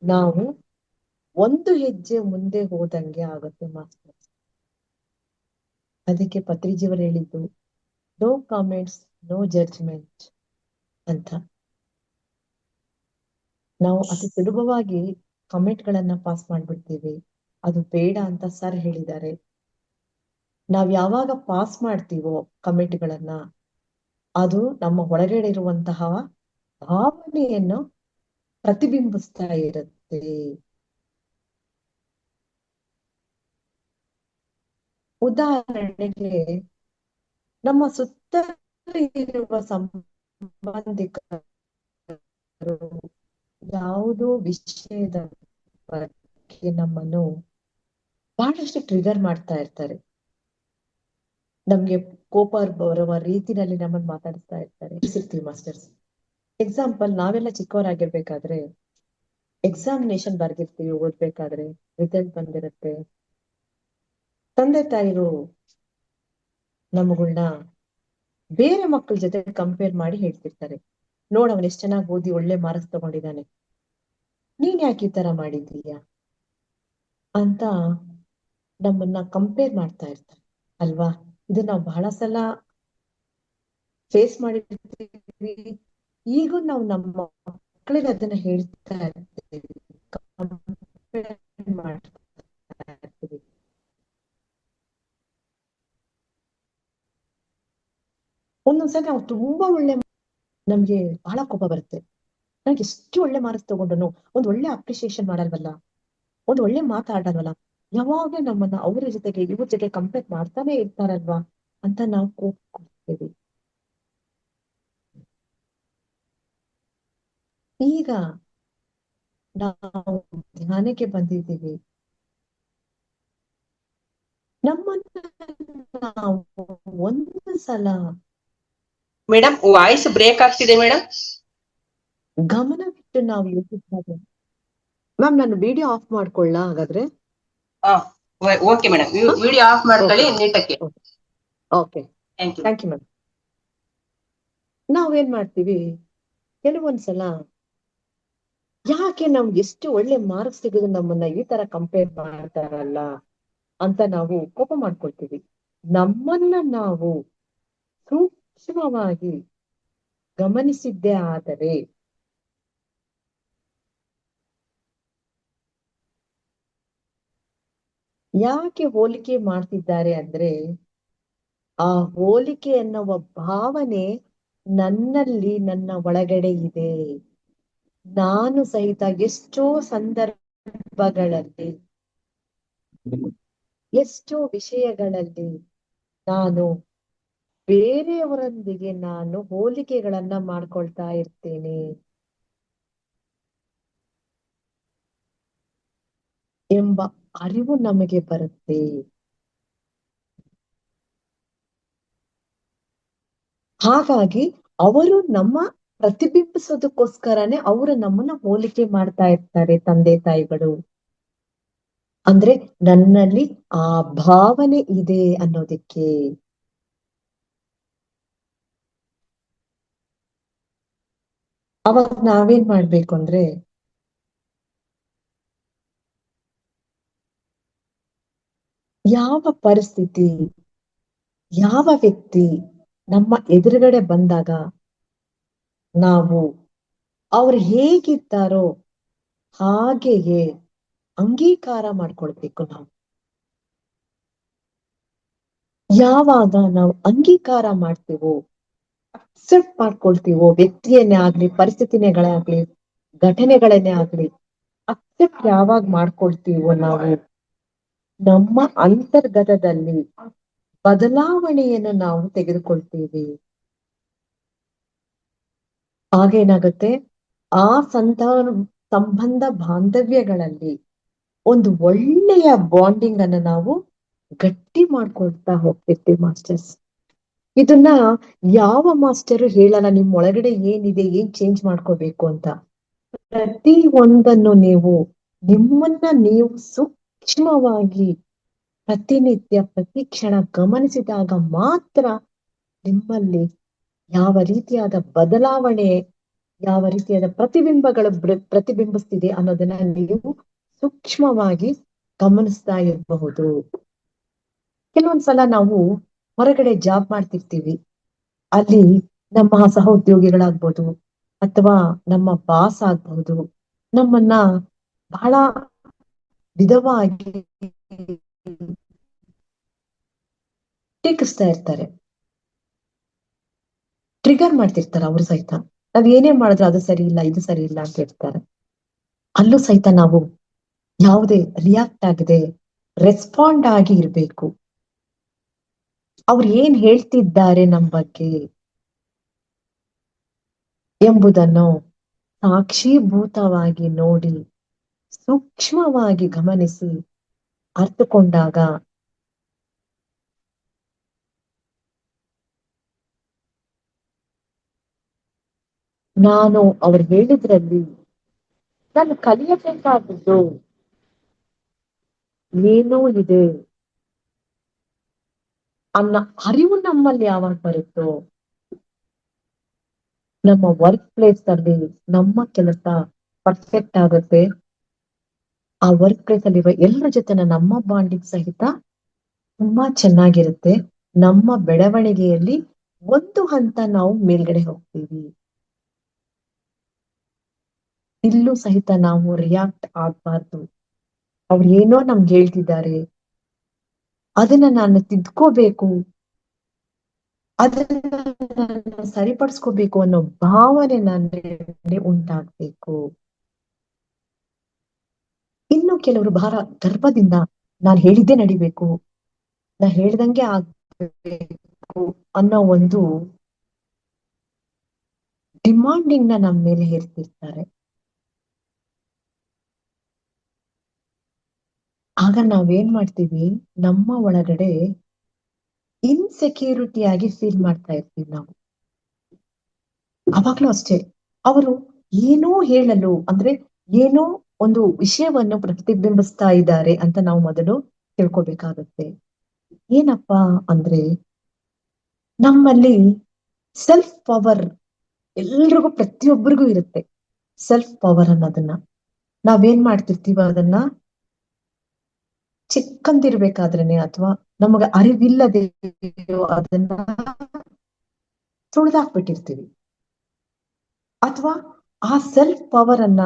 ನಾವು ಒಂದು ಹೆಜ್ಜೆ ಮುಂದೆ ಹೋದಂಗೆ ಆಗುತ್ತೆ ಮಾಸ್ಟರ್. ಅದಕ್ಕೆ ಪತ್ರಿಜಿಯವರು ಹೇಳಿದ್ದು ನೋ ಕಾಮೆಂಟ್ಸ್, ನೋ ಜಡ್ಜ್ಮೆಂಟ್ ಅಂತ. ನಾವು ಅತಿ ಸುಲಭವಾಗಿ ಕಮೆಂಟ್ ಗಳನ್ನ ಪಾಸ್ ಮಾಡ್ಬಿಡ್ತೀವಿ. ಅದು ಬೇಡ ಅಂತ ಸರ್ ಹೇಳಿದ್ದಾರೆ. ನಾವ್ ಯಾವಾಗ ಪಾಸ್ ಮಾಡ್ತೀವೋ ಕಮೆಂಟ್ ಗಳನ್ನ, ಅದು ನಮ್ಮ ಒಳಗಡೆ ಇರುವಂತಹ ಭಾವನೆಯನ್ನು ಪ್ರತಿಬಿಂಬಿಸ್ತಾ ಇರುತ್ತೆ. ಉದಾಹರಣೆಗೆ ನಮ್ಮ ಸುತ್ತ ಇರುವ ಸಂಬಂಧಿಕರು ಯಾವುದೋ ವಿಷಯದ ಬಗ್ಗೆ ನಮ್ಮನ್ನು ಬಹಳಷ್ಟು ಟ್ರಿಗರ್ ಮಾಡ್ತಾ ಇರ್ತಾರೆ. ನಮ್ಗೆ ಕೋಪ ಬರುವ ರೀತಿನಲ್ಲಿ ನಮ್ಮನ್ನು ಮಾತಾಡಿಸ್ತಾ ಇರ್ತಾರೆ. ಮಾಸ್ಟರ್ಸ್ ಎಕ್ಸಾಂಪಲ್, ನಾವೆಲ್ಲ ಚಿಕ್ಕವರಾಗಿರ್ಬೇಕಾದ್ರೆ ಎಕ್ಸಾಮಿನೇಷನ್ ಬರ್ದಿರ್ತೀವಿ, ಓದ್ಬೇಕಾದ್ರೆ ರಿಸಲ್ಟ್ ಬಂದಿರುತ್ತೆ. ತಂದೆ ತಾಯಿರು ನಮ್ಮಗಳನ್ನ ಬೇರೆ ಮಕ್ಕಳ ಜೊತೆ ಕಂಪೇರ್ ಮಾಡಿ ಹೇಳ್ತಿರ್ತಾರೆ, ನೋಡ್ ಅವನ್ ಎಷ್ಟ್ ಚೆನ್ನಾಗಿ ಓದಿ ಒಳ್ಳೆ ಮಾರ್ಕ್ಸ್ ತಗೊಂಡಿದ್ದಾನೆ, ನೀನ್ ಯಾಕೆ ಈ ತರ ಮಾಡಿದೀಯ ಅಂತ ನಮ್ಮನ್ನ ಕಂಪೇರ್ ಮಾಡ್ತಾ ಇರ್ತಾರೆ ಅಲ್ವಾ. ಇದು ನಾವು ಬಹಳ ಸಲ ಫೇಸ್ ಮಾಡಿರ್ತೀವಿ. ಈಗ ನಾವು ನಮ್ಮ ಮಕ್ಕಳಿಗೆ ಅದನ್ನ ಹೇಳ್ತಾ ಇರ್ತೀವಿ, ಮಾಡ್ತಾ ಇರ್ತೀವಿ. ಒಂದೊಂದ್ಸಲ ನಾವು ತುಂಬಾ ನಮ್ಗೆ ಬಹಳ ಕೋಪ ಬರುತ್ತೆ. ನಂಗೆ ಎಷ್ಟು ಒಳ್ಳೆ ಮಾರ್ಕ್ಸ್ ತಗೊಂಡನು, ಒಂದ್ ಒಳ್ಳೆ ಅಪ್ರಿಶಿಯೇಷನ್ ಮಾಡಲ್ವಲ್ಲ, ಒಂದ್ ಒಳ್ಳೆ ಮಾತಾಡಲ್ವಲ್ಲ, ಯಾವಾಗ ನಮ್ಮನ್ನ ಅವ್ರ ಜೊತೆಗೆ ಇವ್ರ ಜೊತೆ ಕಂಪೇರ್ ಮಾಡ್ತಾನೆ ಇರ್ತಾರಲ್ವಾ ಅಂತ ನಾವು ಕೋಪ ಕೊಡ್ತೇವೆ. ಈಗ ನಾವು ಧ್ಯಾನಕ್ಕೆ ಬಂದಿದ್ದೀವಿ. ನಮ್ಮನ್ನ ನಾವು ಒಂದು ಸಲ ಮೇಡಮ್ ವಾಯ್ಸ್ ಬ್ರೇಕ್ ಆಗ್ತಿದೆ ಮೇಡಮ್. ಗಮನವಿಟ್ಟು ನಾವು ಯೋಚಿಸಿದಾಗ, ಮ್ಯಾಮ್ ನಾನು ವಿಡಿಯೋ ಆಫ್ ಮಾಡ್ಕೊಳ್ಳ ಹಾಗಾದ್ರೆ? ಓಕೆ ಮೇಡಮ್, ವಿಡಿಯೋ ಆಫ್ ಮಾಡ್ಕೊಳ್ಳಿ ನೀಟಕ್ಕೆ. Okay, thank you ma'am. ನಾವೇನ್ ಮಾಡ್ತೀವಿ, ಕೆಲವೊಂದ್ಸಲ ಯಾಕೆ ನಮ್ಗೆ ಎಷ್ಟು ಒಳ್ಳೆ ಮಾರ್ಕ್ಸ್ ಸಿಗೋದು ನಮ್ಮನ್ನ ಈ ತರ ಕಂಪೇರ್ ಮಾಡ್ತಾರಲ್ಲ ಅಂತ ನಾವು ಕೋಪ ಮಾಡ್ಕೊಳ್ತೀವಿ. ನಮ್ಮನ್ನ ನಾವು ಸೂಕ್ಷ್ಮವಾಗಿ ಗಮನಿಸಿದ್ದೇ ಆದರೆ ಯಾಕೆ ಹೋಲಿಕೆ ಮಾಡ್ತಿದ್ದಾರೆ ಅಂದ್ರೆ, ಆ ಹೋಲಿಕೆ ಅನ್ನುವ ಭಾವನೆ ನನ್ನಲ್ಲಿ, ನನ್ನ ಒಳಗಡೆ ಇದೆ. ನಾನು ಸಹಿತ ಎಷ್ಟೋ ಸಂದರ್ಭಗಳಲ್ಲಿ, ಎಷ್ಟೋ ವಿಷಯಗಳಲ್ಲಿ ನಾನು ಬೇರೆಯವರೊಂದಿಗೆ ನಾನು ಹೋಲಿಕೆಗಳನ್ನ ಮಾಡ್ಕೊಳ್ತಾ ಇರ್ತೇನೆ ಎಂಬ ಅರಿವು ನಮಗೆ ಬರುತ್ತೆ. ಹಾಗಾಗಿ ಅವರು ನಮ್ಮ ಪ್ರತಿಬಿಂಬಿಸೋದಕ್ಕೋಸ್ಕರನೇ ಅವರು ನಮ್ಮನ್ನ ಹೋಲಿಕೆ ಮಾಡ್ತಾ ಇರ್ತಾರೆ ತಂದೆ ತಾಯಿಗಳು. ಅಂದ್ರೆ ನನ್ನಲ್ಲಿ ಆ ಭಾವನೆ ಇದೆ ಅನ್ನೋದಕ್ಕೆ. ಅವಾಗ ನಾವೇನ್ ಮಾಡ್ಬೇಕು ಅಂದ್ರೆ, ಯಾವ ಪರಿಸ್ಥಿತಿ, ಯಾವ ವ್ಯಕ್ತಿ ನಮ್ಮ ಎದುರುಗಡೆ ಬಂದಾಗ ನಾವು ಅವ್ರು ಹೇಗಿದ್ದಾರೋ ಹಾಗೆಯೇ ಅಂಗೀಕಾರ ಮಾಡ್ಕೊಳ್ಬೇಕು. ನಾವು ಯಾವಾಗ ನಾವು ಅಂಗೀಕಾರ ಮಾಡ್ತೀವೋ, ಅಕ್ಸೆಪ್ಟ್ ಮಾಡ್ಕೊಳ್ತೀವೋ, ವ್ಯಕ್ತಿಯನ್ನೇ ಆಗ್ಲಿ, ಪರಿಸ್ಥಿತಿಗಳೇ ಘಟನೆಗಳನ್ನೇ ಆಗ್ಲಿ ಅಕ್ಸೆಪ್ಟ್ ಯಾವಾಗ ಮಾಡ್ಕೊಳ್ತೀವೋ, ನಾವು ನಮ್ಮ ಅಂತರ್ಗತದಲ್ಲಿ ಬದಲಾವಣೆಯನ್ನು ನಾವು ತೆಗೆದುಕೊಳ್ತೀವಿ. ಆಗೇನಾಗುತ್ತೆ, ಆ ಸಂಬಂಧ ಬಾಂಧವ್ಯಗಳಲ್ಲಿ ಒಂದು ಒಳ್ಳೆಯ ಬಾಂಡಿಂಗ್ ಅನ್ನು ನಾವು ಗಟ್ಟಿ ಮಾಡ್ಕೊಳ್ತಾ ಹೋಗ್ತಿರ್ತೀವಿ ಮಾಸ್ಟರ್ಸ್. ಇದನ್ನ ಯಾವ ಮಾಸ್ಟರು ಹೇಳಲ್ಲ ನಿಮ್ ಒಳಗಡೆ ಏನಿದೆ, ಏನ್ ಚೇಂಜ್ ಮಾಡ್ಕೋಬೇಕು ಅಂತ. ಪ್ರತಿ ಒಂದನ್ನು ನೀವು ನಿಮ್ಮನ್ನ ನೀವು ಸೂಕ್ಷ್ಮವಾಗಿ ಪ್ರತಿನಿತ್ಯ ಪ್ರತಿ ಕ್ಷಣ ಗಮನಿಸಿದಾಗ ಮಾತ್ರ ನಿಮ್ಮಲ್ಲಿ ಯಾವ ರೀತಿಯಾದ ಬದಲಾವಣೆ, ಯಾವ ರೀತಿಯಾದ ಪ್ರತಿಬಿಂಬಗಳು ಪ್ರತಿಬಿಂಬಿಸ್ತಿದೆ ಅನ್ನೋದನ್ನ ನೀವು ಸೂಕ್ಷ್ಮವಾಗಿ ಗಮನಿಸ್ತಾ ಇರಬಹುದು. ಕೆಲವೊಂದ್ಸಲ ನಾವು ಹೊರಗಡೆ ಜಾಬ್ ಮಾಡ್ತಿರ್ತೀವಿ, ಅಲ್ಲಿ ನಮ್ಮ ಸಹೋದ್ಯೋಗಿಗಳಾಗ್ಬೋದು ಅಥವಾ ನಮ್ಮ ಬಾಸ್ ಆಗ್ಬಹುದು, ನಮ್ಮನ್ನ ಬಹಳ ವಿಧವಾಗಿ ಟೀಕಿಸ್ತಾ ಇರ್ತಾರೆ, ಟ್ರಿಗರ್ ಮಾಡ್ತಿರ್ತಾರೆ. ಅವರು ಸಹಿತ ನಾವ್ ಏನೇ ಮಾಡಿದ್ರು ಅದು ಸರಿ ಇಲ್ಲ, ಇದು ಸರಿ ಇಲ್ಲ ಅಂತ ಹೇಳ್ತಾರೆ. ಅಲ್ಲೂ ಸಹಿತ ನಾವು ಯಾವುದೇ ರಿಯಾಕ್ಟ್ ಆಗದೆ ರೆಸ್ಪಾಂಡ್ ಆಗಿ ಇರ್ಬೇಕು. ಅವ್ರು ಏನ್ ಹೇಳ್ತಿದ್ದಾರೆ ನಮ್ಮ ಬಗ್ಗೆ ಎಂಬುದನ್ನು ಸಾಕ್ಷೀಭೂತವಾಗಿ ನೋಡಿ ಸೂಕ್ಷ್ಮವಾಗಿ ಗಮನಿಸಿ ಅರ್ಥಕೊಂಡಾಗ ನಾನು ಅವ್ರು ಹೇಳಿದ್ರಲ್ಲಿ ನಾನು ಕಲಿಯಬೇಕಾದದ್ದು ಏನೋ ಇದೆ ಅನ್ನೋ ಅರಿವು ನಮ್ಮಲ್ಲಿ ಯಾವಾಗ ಬರುತ್ತೋ, ನಮ್ಮ ವರ್ಕ್ ಪ್ಲೇಸ್ ಅಲ್ಲಿ ನಮ್ಮ ಕೆಲಸ ಪರ್ಫೆಕ್ಟ್ ಆಗುತ್ತೆ. ಆ ವರ್ಕ್ ಪ್ಲೇಸ್ ಅಲ್ಲಿ ಎಲ್ಲರ ಜೊತೆ ನಮ್ಮ ಬಾಂಡಿಂಗ್ ಸಹಿತ ತುಂಬಾ ಚೆನ್ನಾಗಿರುತ್ತೆ. ನಮ್ಮ ಬೆಳವಣಿಗೆಯಲ್ಲಿ ಒಂದು ಹಂತ ನಾವು ಮೇಲ್ಗಡೆ ಹೋಗ್ತೀವಿ. ಇಲ್ಲೂ ಸಹಿತ ನಾವು ರಿಯಾಕ್ಟ್ ಆಗ್ಬಾರ್ದು. ಅವ್ರು ಏನೋ ನಮ್ಗೆ ಹೇಳ್ತಿದ್ದಾರೆ, ಅದನ್ನ ನಾನು ತಿದ್ಕೋಬೇಕು, ಅದನ್ನ ಸರಿಪಡಿಸ್ಕೋಬೇಕು ಅನ್ನೋ ಭಾವನೆ ನನಗೆ ಉಂಟಾಗ್ಬೇಕು. ಇನ್ನು ಕೆಲವರು ಬಹಳ ಗರ್ವದಿಂದ ನಾನು ಹೇಳಿದ್ದೇ ನಡಿಬೇಕು, ನಾ ಹೇಳ್ದಂಗೆ ಆಗ್ಬೇಕು ಅನ್ನೋ ಒಂದು ಡಿಮಾಂಡಿಂಗ್ ನಮ್ಮ ಮೇಲೆ ಹೇರ್ತಿರ್ತಾರೆ. ಆಗ ನಾವೇನ್ ಮಾಡ್ತೀವಿ, ನಮ್ಮ ಒಳಗಡೆ ಇನ್ಸೆಕ್ಯೂರಿಟಿ ಆಗಿ ಫೀಲ್ ಮಾಡ್ತಾ ಇರ್ತೀವಿ ನಾವು. ಅವಾಗ್ಲೂ ಅಷ್ಟೇ, ಅವರು ಏನೋ ಹೇಳಲು ಅಂದ್ರೆ ಏನೋ ಒಂದು ವಿಷಯವನ್ನು ಪ್ರತಿಬಿಂಬಿಸ್ತಾ ಇದ್ದಾರೆ ಅಂತ ನಾವು ಮೊದಲು ತಿಳ್ಕೊಬೇಕಾಗತ್ತೆ. ಏನಪ್ಪಾ ಅಂದ್ರೆ ನಮ್ಮಲ್ಲಿ ಸೆಲ್ಫ್ ಪವರ್ ಎಲ್ರಿಗೂ ಪ್ರತಿಯೊಬ್ಬರಿಗೂ ಇರುತ್ತೆ. ಸೆಲ್ಫ್ ಪವರ್ ಅನ್ನೋದನ್ನ ನಾವೇನ್ ಮಾಡ್ತಿರ್ತೀವ, ಅದನ್ನ ಚಿಕ್ಕಂದಿರ್ಬೇಕಾದ್ರೇನೆ ಅಥವಾ ನಮಗ ಅರಿವಿಲ್ಲದೆ ಅದನ್ನ ತುಳಿದಾಕ್ಬಿಟ್ಟಿರ್ತೀವಿ, ಅಥವಾ ಆ ಸೆಲ್ಫ್ ಪವರ್ ಅನ್ನ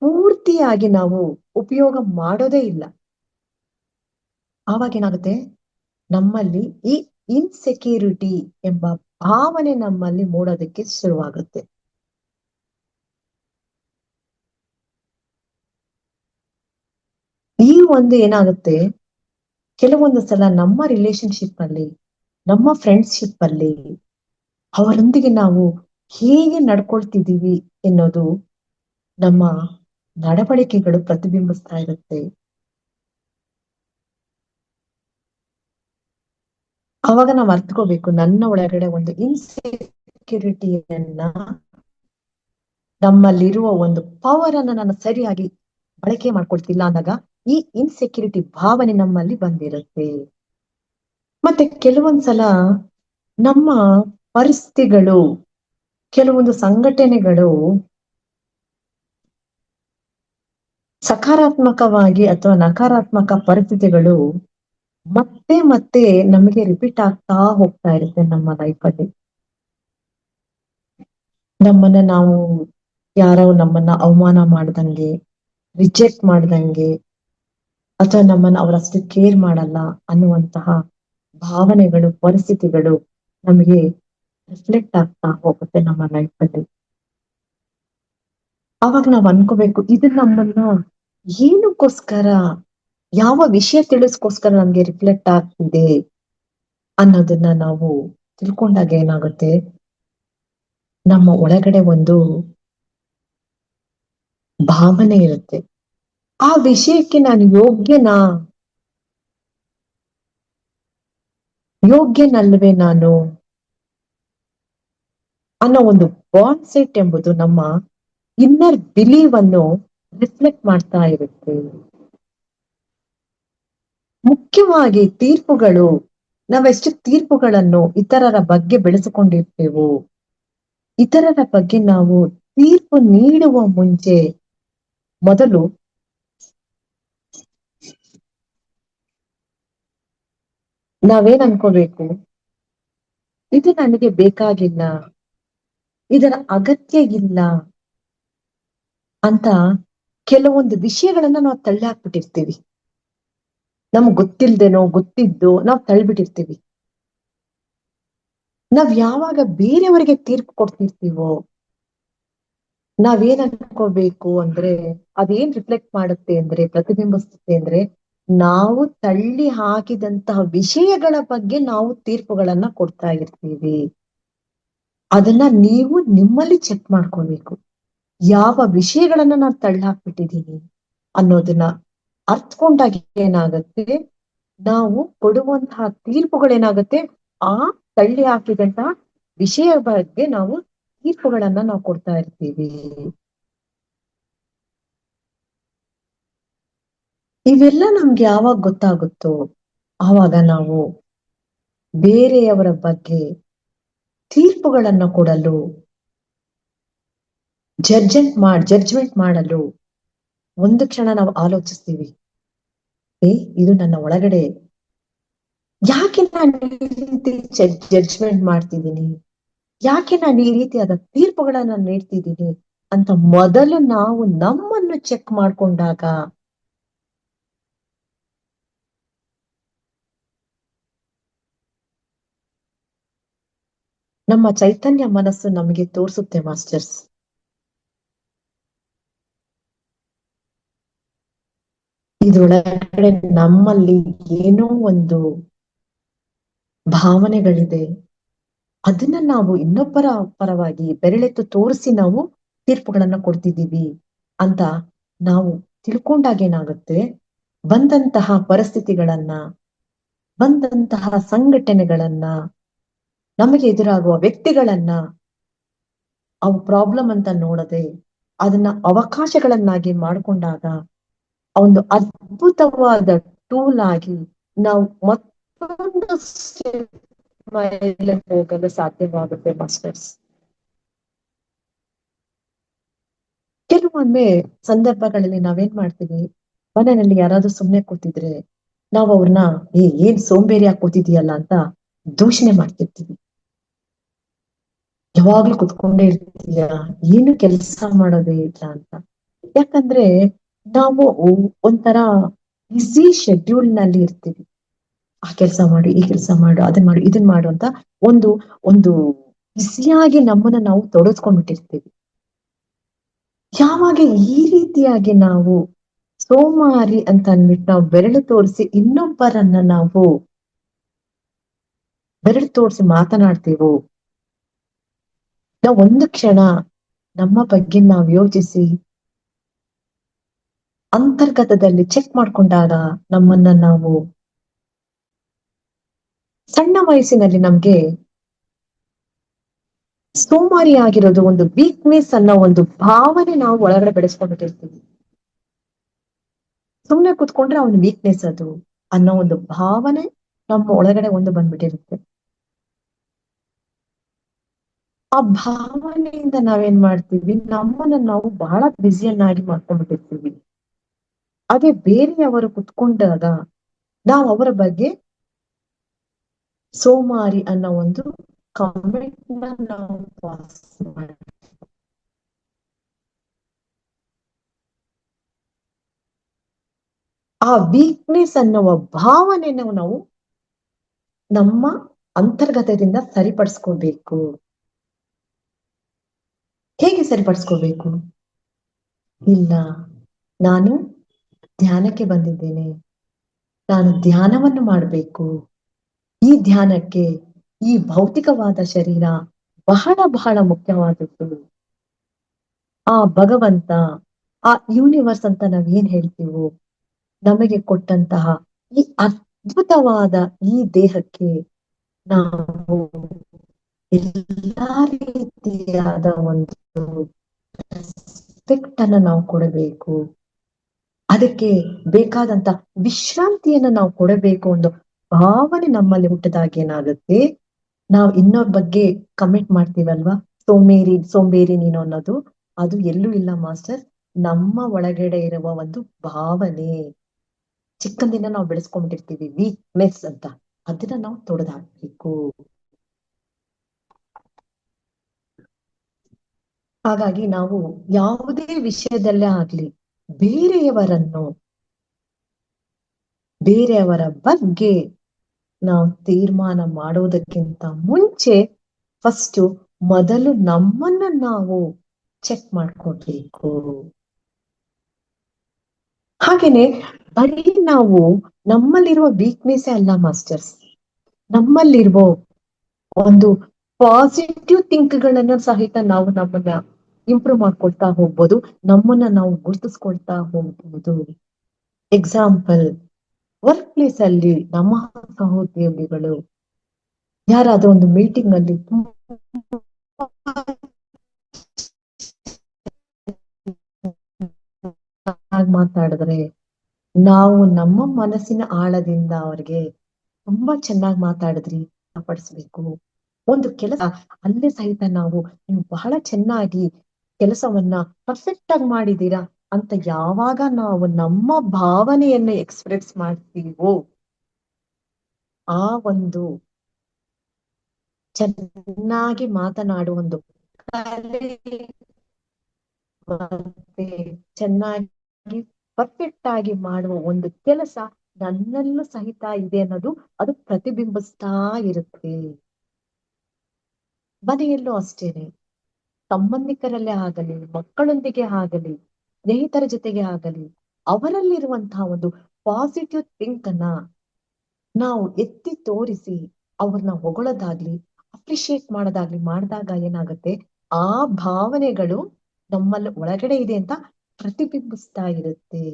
ಪೂರ್ತಿಯಾಗಿ ನಾವು ಉಪಯೋಗ ಮಾಡೋದೇ ಇಲ್ಲ. ಆವಾಗ ಏನಾಗುತ್ತೆ, ನಮ್ಮಲ್ಲಿ ಈ ಇನ್ಸೆಕ್ಯೂರಿಟಿ ಎಂಬ ಭಾವನೆ ನಮ್ಮಲ್ಲಿ ಮೂಡೋದಕ್ಕೆ ಶುರುವಾಗುತ್ತೆ. ಈ ಒಂದು ಏನಾಗುತ್ತೆ, ಕೆಲವೊಂದು ಸಲ ನಮ್ಮ ರಿಲೇಶನ್ಶಿಪ್ ಅಲ್ಲಿ, ನಮ್ಮ ಫ್ರೆಂಡ್ಶಿಪ್ ಅಲ್ಲಿ ಅವರೊಂದಿಗೆ ನಾವು ಹೇಗೆ ನಡ್ಕೊಳ್ತಿದ್ದೀವಿ ಎನ್ನೋದು ನಮ್ಮ ನಡವಳಿಕೆಗಳು ಪ್ರತಿಬಿಂಬಿಸ್ತಾ ಇರುತ್ತೆ. ಅವಾಗ ನಾವು ಅರ್ಥಕೋಬೇಕು, ನನ್ನ ಒಳಗಡೆ ಒಂದು ಇನ್ಸೆಕ್ಯೂರಿಟಿಯನ್ನ, ನಮ್ಮಲ್ಲಿರುವ ಒಂದು ಪವರ್ ಅನ್ನ ನಾನು ಸರಿಯಾಗಿ ಬಳಕೆ ಮಾಡ್ಕೊಳ್ತಿಲ್ಲ ಅಂದಾಗ ಈ ಇನ್ಸೆಕ್ಯೂರಿಟಿ ಭಾವನೆ ನಮ್ಮಲ್ಲಿ ಬಂದಿರುತ್ತೆ. ಮತ್ತೆ ಕೆಲವೊಂದ್ಸಲ ನಮ್ಮ ಪರಿಸ್ಥಿತಿಗಳು, ಕೆಲವೊಂದು ಸಂಘಟನೆಗಳು ಸಕಾರಾತ್ಮಕವಾಗಿ ಅಥವಾ ನಕಾರಾತ್ಮಕ ಪರಿಸ್ಥಿತಿಗಳು ಮತ್ತೆ ಮತ್ತೆ ನಮಗೆ ರಿಪೀಟ್ ಆಗ್ತಾ ಹೋಗ್ತಾ ಇರುತ್ತೆ ನಮ್ಮ ಲೈಫಲ್ಲಿ. ನಮ್ಮನ್ನ ನಾವು ಯಾರೋ ನಮ್ಮನ್ನ ಅವಮಾನ ಮಾಡ್ದಂಗೆ, ರಿಜೆಕ್ಟ್ ಮಾಡ್ದಂಗೆ, ಅಥವಾ ನಮ್ಮನ್ನ ಅವರಷ್ಟು ಕೇರ್ ಮಾಡಲ್ಲ ಅನ್ನುವಂತಹ ಭಾವನೆಗಳು, ಪರಿಸ್ಥಿತಿಗಳು ನಮಗೆ ರಿಫ್ಲೆಕ್ಟ್ ಆಗ್ತಾ ಹೋಗುತ್ತೆ ನಮ್ಮ ಲೈಫಲ್ಲಿ. ಅವಾಗ ನಾವ್ ಅನ್ಕೋಬೇಕು, ಇದು ನಮ್ಮನ್ನ ಏನಕ್ಕೋಸ್ಕರ, ಯಾವ ವಿಷಯ ತಿಳಿಸ್ಕೋಸ್ಕರ ನಮ್ಗೆ ರಿಫ್ಲೆಕ್ಟ್ ಆಗ್ತಿದೆ ಅನ್ನೋದನ್ನ ನಾವು ತಿಳ್ಕೊಂಡಾಗ ಏನಾಗುತ್ತೆ, ನಮ್ಮ ಒಳಗಡೆ ಒಂದು ಭಾವನೆ ಇರುತ್ತೆ, ಆ ವಿಷಯಕ್ಕೆ ನಾನು ಯೋಗ್ಯನಾ, ಯೋಗ್ಯನಲ್ವೇ ನಾನು ಅನ್ನೋ ಒಂದು ಬಾಂಡ್ ಸೆಟ್ ಎಂಬುದು ನಮ್ಮ ಇನ್ನರ್ ಬಿಲೀವ್ ಅನ್ನು ರಿಫ್ಲೆಕ್ಟ್ ಮಾಡ್ತಾ ಇರುತ್ತೆ. ಮುಖ್ಯವಾಗಿ ತೀರ್ಪುಗಳು, ನಾವೆಷ್ಟು ತೀರ್ಪುಗಳನ್ನು ಇತರರ ಬಗ್ಗೆ ಬೆಳೆಸಿಕೊಂಡಿರ್ತೇವೋ, ಇತರರ ಬಗ್ಗೆ ನಾವು ತೀರ್ಪು ನೀಡುವ ಮುಂಚೆ ಮೊದಲು ನಾವೇನ್ ಅನ್ಕೋಬೇಕು, ಇದು ನನಗೆ ಬೇಕಾಗಿಲ್ಲ, ಇದರ ಅಗತ್ಯ ಇಲ್ಲ ಅಂತ ಕೆಲವೊಂದು ವಿಷಯಗಳನ್ನ ನಾವು ತಳ್ಳಿ ಹಾಕ್ಬಿಟ್ಟಿರ್ತೀವಿ. ನಮ್ಗ್ ಗೊತ್ತಿಲ್ದೇನೋ ಗೊತ್ತಿದ್ದು ನಾವು ತಳ್ಳಿಬಿಟ್ಟಿರ್ತೀವಿ. ನಾವ್ ಯಾವಾಗ ಬೇರೆಯವರಿಗೆ ತೀರ್ಪು ಕೊಡ್ತಿರ್ತೀವೋ ನಾವೇನ್ ಅನ್ಕೋಬೇಕು ಅಂದ್ರೆ, ಅದೇನ್ ರಿಫ್ಲೆಕ್ಟ್ ಮಾಡುತ್ತೆ ಅಂದ್ರೆ, ಪ್ರತಿಬಿಂಬಿಸುತ್ತೆ ಅಂದ್ರೆ, ನಾವು ತಳ್ಳಿ ಹಾಕಿದಂತಹ ವಿಷಯಗಳ ಬಗ್ಗೆ ನಾವು ತೀರ್ಪುಗಳನ್ನ ಕೊಡ್ತಾ ಇರ್ತೀವಿ. ಅದನ್ನ ನೀವು ನಿಮ್ಮಲ್ಲಿ ಚೆಕ್ ಮಾಡ್ಕೋಬೇಕು. ಯಾವ ವಿಷಯಗಳನ್ನ ನಾನು ತಳ್ಳಿ ಹಾಕ್ಬಿಟ್ಟಿದೀನಿ ಅನ್ನೋದನ್ನ ಅರ್ಥಕೊಂಡಾಗ ಏನಾಗುತ್ತೆ, ನಾವು ಕೊಡುವಂತಹ ತೀರ್ಪುಗಳೇನಾಗುತ್ತೆ, ಆ ತಳ್ಳಿ ಹಾಕಿದಂತಹ ವಿಷಯ ಬಗ್ಗೆ ನಾವು ತೀರ್ಪುಗಳನ್ನ ನಾವು ಕೊಡ್ತಾ ಇರ್ತೀವಿ. ಇವೆಲ್ಲ ನಮ್ಗೆ ಯಾವಾಗ ಗೊತ್ತಾಗುತ್ತೋ ಆವಾಗ ನಾವು ಬೇರೆಯವರ ಬಗ್ಗೆ ತೀರ್ಪುಗಳನ್ನ ಕೊಡಲು, ಜಡ್ಜ್ಮೆಂಟ್ ಮಾಡಲು ಒಂದು ಕ್ಷಣ ನಾವು ಆಲೋಚಿಸ್ತೀವಿ. ಇದು ನನ್ನ ಒಳಗಡೆ ಯಾಕೆ ನಾನು ಈ ರೀತಿ ಜಡ್ಜ್ಮೆಂಟ್ ಮಾಡ್ತಿದ್ದೀನಿ, ಯಾಕೆ ನಾನು ಈ ರೀತಿಯಾದ ತೀರ್ಪುಗಳನ್ನ ನೀಡ್ತಿದ್ದೀನಿ ಅಂತ ಮೊದಲು ನಾವು ನಮ್ಮನ್ನು ಚೆಕ್ ಮಾಡ್ಕೊಂಡಾಗ ನಮ್ಮ ಚೈತನ್ಯ ಮನಸ್ಸು ನಮಗೆ ತೋರಿಸುತ್ತೆ ಮಾಸ್ಟರ್ಸ್, ಇದ್ರೊಳಗಡೆ ನಮ್ಮಲ್ಲಿ ಏನೋ ಒಂದು ಭಾವನೆಗಳಿದೆ, ಅದನ್ನ ನಾವು ಇನ್ನೊಬ್ಬರ ಪರವಾಗಿ ಬೆರಳೆತ್ತು ತೋರಿಸಿ ನಾವು ತೀರ್ಪುಗಳನ್ನ ಕೊಡ್ತಿದ್ದೀವಿ ಅಂತ ನಾವು ತಿಳ್ಕೊಂಡಾಗ ಏನಾಗುತ್ತೆ, ಬಂದಂತಹ ಪರಿಸ್ಥಿತಿಗಳನ್ನ, ಬಂದಂತಹ ಸಂಘಟನೆಗಳನ್ನ, ನಮಗೆ ಎದುರಾಗುವ ವ್ಯಕ್ತಿಗಳನ್ನ ಅವು ಪ್ರಾಬ್ಲಮ್ ಅಂತ ನೋಡದೆ ಅದನ್ನ ಅವಕಾಶಗಳನ್ನಾಗಿ ಮಾಡಿಕೊಂಡಾಗ ಒಂದು ಅದ್ಭುತವಾದ ಟೂಲ್ ಆಗಿ ನಾವು ಮತ್ತೊಂದು ಮೇಲೆ ಹೋಗಲು ಸಾಧ್ಯವಾಗುತ್ತೆ ಮಾಸ್ಟರ್ಸ್. ಕೆಲವೊಮ್ಮೆ ಸಂದರ್ಭಗಳಲ್ಲಿ ನಾವೇನ್ ಮಾಡ್ತೀವಿ, ಮನೆಯಲ್ಲಿ ಯಾರಾದ್ರೂ ಸುಮ್ನೆ ಕೂತಿದ್ರೆ ನಾವು ಅವ್ರನ್ನ ಏನ್ ಸೋಂಬೇರಿಯಾಗಿ ಕೂತಿದೀಯಲ್ಲ ಅಂತ ದೂಷಣೆ ಮಾಡ್ತಿರ್ತೀವಿ. ಯಾವಾಗ್ಲೂ ಕುತ್ಕೊಂಡೇ ಇರ್ತೀಯ, ಏನು ಕೆಲಸ ಮಾಡೋದೇ ಇಲ್ಲ ಅಂತ. ಯಾಕಂದ್ರೆ ನಾವು ಒಂಥರ ಬಿಸಿ ಶೆಡ್ಯೂಲ್ ನಲ್ಲಿ ಇರ್ತೀವಿ. ಆ ಕೆಲಸ ಮಾಡು, ಈ ಕೆಲಸ ಮಾಡು, ಅದನ್ನ ಮಾಡು, ಇದನ್ ಮಾಡು ಅಂತ ಒಂದು ಒಂದು ಬಿಸಿಯಾಗಿ ನಮ್ಮನ್ನ ನಾವು ತೊಡಸ್ಕೊಂಡ್ಬಿಟ್ಟಿರ್ತೀವಿ. ಯಾವಾಗ ಈ ರೀತಿಯಾಗಿ ನಾವು ಸೋಮಾರಿ ಅಂತ ಅಂದ್ಬಿಟ್ಟು ನಾವು ಬೆರಳು ತೋರಿಸಿ ಇನ್ನೊಬ್ಬರನ್ನ ನಾವು ಬೆರಳು ತೋರಿಸಿ ಮಾತನಾಡ್ತೀವೋ, ನಾವು ಒಂದು ಕ್ಷಣ ನಮ್ಮ ಬಗ್ಗೆ ನಾವು ಯೋಚಿಸಿ ಅಂತರ್ಗತದಲ್ಲಿ ಚೆಕ್ ಮಾಡ್ಕೊಂಡಾಗ ನಮ್ಮನ್ನ ನಾವು ಸಣ್ಣ ವಯಸ್ಸಿನಲ್ಲಿ ನಮ್ಗೆ ಸೋಮಾರಿ ಆಗಿರೋದು ಒಂದು ವೀಕ್ನೆಸ್ ಅನ್ನೋ ಒಂದು ಭಾವನೆ ನಾವು ಒಳಗಡೆ ಬೆಳೆಸ್ಕೊಂಡ್ಬಿಟ್ಟಿರ್ತೀವಿ. ಸುಮ್ನೆ ಕುತ್ಕೊಂಡ್ರೆ ಅವನ ವೀಕ್ನೆಸ್ ಅದು ಅನ್ನೋ ಒಂದು ಭಾವನೆ ನಮ್ಮ ಒಳಗಡೆ ಒಂದು ಬಂದ್ಬಿಟ್ಟಿರುತ್ತೆ. ಆ ಭಾವನೆಯಿಂದ ನಾವೇನ್ ಮಾಡ್ತೀವಿ, ನಮ್ಮನ್ನ ನಾವು ಬಹಳ ಬ್ಯುಸಿಯನ್ನಾಗಿ ಮಾಡ್ಕೊಂಡ್ಬಿಟ್ಟಿರ್ತೀವಿ. ಅದೇ ಬೇರೆಯವರು ಕುತ್ಕೊಂಡಾಗ ನಾವು ಅವರ ಬಗ್ಗೆ ಸೋಮಾರಿ ಅನ್ನೋ ಒಂದು ಕಮೆಂಟ್ ನಾವು ಪಾಸ್ ಮಾಡ್ತೀವಿ. ಆ ವೀಕ್ನೆಸ್ ಅನ್ನುವ ಭಾವನೆಯನ್ನು ನಾವು ನಮ್ಮ ಅಂತರ್ಗತದಿಂದ ಸರಿಪಡಿಸ್ಕೋಬೇಕು. ಹೇಗೆ ಸರಿಪಡಿಸ್ಕೋಬೇಕು? ಇಲ್ಲ, ನಾನು ಧ್ಯಾನಕ್ಕೆ ಬಂದಿದ್ದೇನೆ, ನಾನು ಧ್ಯಾನವನ್ನು ಮಾಡಬೇಕು. ಈ ಧ್ಯಾನಕ್ಕೆ ಈ ಭೌತಿಕವಾದ ಶರೀರ ಬಹಳ ಬಹಳ ಮುಖ್ಯವಾದದ್ದು. ಆ ಭಗವಂತ, ಆ ಯೂನಿವರ್ಸ್ ಅಂತ ನಾವ್ ಏನ್ ಹೇಳ್ತೀವೋ, ನಮಗೆ ಕೊಟ್ಟಂತಹ ಈ ಅದ್ಭುತವಾದ ಈ ದೇಹಕ್ಕೆ ನಾವು ಎಲ್ಲಾ ರೀತಿಯಾದ ಒಂದು ರೆಸ್ಪೆಕ್ಟ್ ಅನ್ನ ನಾವು ಕೊಡಬೇಕು. ಅದಕ್ಕೆ ಬೇಕಾದಂತ ವಿಶ್ರಾಂತಿಯನ್ನ ನಾವು ಕೊಡಬೇಕು. ಒಂದು ಭಾವನೆ ನಮ್ಮಲ್ಲಿ ಹುಟ್ಟದಾಗ ಏನಾಗುತ್ತೆ, ನಾವು ಇನ್ನೊಬ್ಬ ಬಗ್ಗೆ ಕಮೆಂಟ್ ಮಾಡ್ತೀವಲ್ವಾ, ಸೋಂಬೇರಿ ನೀನು ಅನ್ನೋದು, ಅದು ಎಲ್ಲೂ ಇಲ್ಲ ಮಾಸ್ಟರ್. ನಮ್ಮ ಒಳಗಡೆ ಇರುವ ಒಂದು ಭಾವನೆ, ಚಿಕ್ಕಂದಿನ ನಾವು ಬೆಳೆಸ್ಕೊಂಡ್ಬಿಟ್ಟಿರ್ತೀವಿ ವೀಕ್ನೆಸ್ ಅಂತ, ಅದನ್ನ ನಾವು ತೊಡೆದಾಕ್ಬೇಕು. ಹಾಗಾಗಿ ನಾವು ಯಾವುದೇ ವಿಷಯದಲ್ಲೇ ಆಗ್ಲಿ, ಬೇರೆಯವರನ್ನು, ಬೇರೆಯವರ ಬಗ್ಗೆ ನಾವು ತೀರ್ಮಾನ ಮಾಡೋದಕ್ಕಿಂತ ಮುಂಚೆ ಫಸ್ಟ್ ಮೊದಲು ನಮ್ಮನ್ನ ನಾವು ಚೆಕ್ ಮಾಡ್ಕೊಳ್ಬೇಕು. ಹಾಗೇನೆ ಬರೀ ನಾವು ನಮ್ಮಲ್ಲಿರುವ ವೀಕ್ನೆಸ್ ಅಲ್ಲ ಮಾಸ್ಟರ್ಸ್, ನಮ್ಮಲ್ಲಿರುವ ಒಂದು ಪಾಸಿಟಿವ್ ಥಿಂಕ್ಗಳನ್ನ ಸಹಿತ ನಾವು ನಮ್ಮನ್ನ ಇಂಪ್ರೂವ್ ಮಾಡ್ಕೊಳ್ತಾ ಹೋಗ್ಬೋದು, ನಮ್ಮನ್ನ ನಾವು ಗುರುತಿಸ್ಕೊಳ್ತಾ ಹೋಗ್ಬೋದು. ಎಕ್ಸಾಂಪಲ್, ವರ್ಕ್ ಪ್ಲೇಸ್ ಅಲ್ಲಿ ನಮ್ಮ ಸಹೋದ್ಯೋಗಿಗಳು ಯಾರಾದ್ರೂ ಒಂದು ಮೀಟಿಂಗ್ ಅಲ್ಲಿ ಮಾತಾಡಿದ್ರೆ, ನಾವು ನಮ್ಮ ಮನಸ್ಸಿನ ಆಳದಿಂದ ಅವ್ರಿಗೆ ತುಂಬಾ ಚೆನ್ನಾಗಿ ಮಾತಾಡಿದ್ರಿ ಪಡಿಸ್ಬೇಕು. ಒಂದು ಕೆಲಸ ಅಲ್ಲೇ ಸಹಿತ ನಾವು, ನೀವು ಬಹಳ ಚೆನ್ನಾಗಿ ಕೆಲಸವನ್ನ ಪರ್ಫೆಕ್ಟ್ ಆಗಿ ಮಾಡಿದೀರಾ ಅಂತ ಯಾವಾಗ ನಾವು ನಮ್ಮ ಭಾವನೆಯನ್ನ ಎಕ್ಸ್ಪ್ರೆಸ್ ಮಾಡ್ತೀವೋ, ಆ ಒಂದು ಚೆನ್ನಾಗಿ ಮಾತನಾಡುವ ಒಂದು ಕಲೆ ಮತ್ತೆ ಚೆನ್ನಾಗಿ ಪರ್ಫೆಕ್ಟ್ ಆಗಿ ಮಾಡುವ ಒಂದು ಕೆಲಸ ನನ್ನಲ್ಲೂ ಸಹಿತ ಇದೆ ಅನ್ನೋದು ಅದು ಪ್ರತಿಬಿಂಬಿಸ್ತಾ ಇರುತ್ತೆ. ಮನೆಯಲ್ಲೂ ಅಷ್ಟೇನೆ, ಸಂಬಂಧಿಕರಲ್ಲೇ ಆಗಲಿ, ಮಕ್ಕಳೊಂದಿಗೆ ಆಗಲಿ, ಸ್ನೇಹಿತರ ಜೊತೆಗೆ ಆಗಲಿ, ಅವರಲ್ಲಿರುವಂತಹ ಒಂದು ಪಾಸಿಟಿವ್ ಥಿಂಕ್ ಅನ್ನ ನಾವು ಎತ್ತಿ ತೋರಿಸಿ ಅವ್ರನ್ನ ಹೊಗಳೋದಾಗ್ಲಿ, ಅಪ್ರಿಶಿಯೇಟ್ ಮಾಡೋದಾಗ್ಲಿ ಮಾಡಿದಾಗ ಏನಾಗುತ್ತೆ, ಆ ಭಾವನೆಗಳು ನಮ್ಮಲ್ಲಿ ಒಳಗಡೆ ಇದೆ ಅಂತ ಪ್ರತಿಬಿಂಬಿಸ್ತಾ ಇರುತ್ತೆ.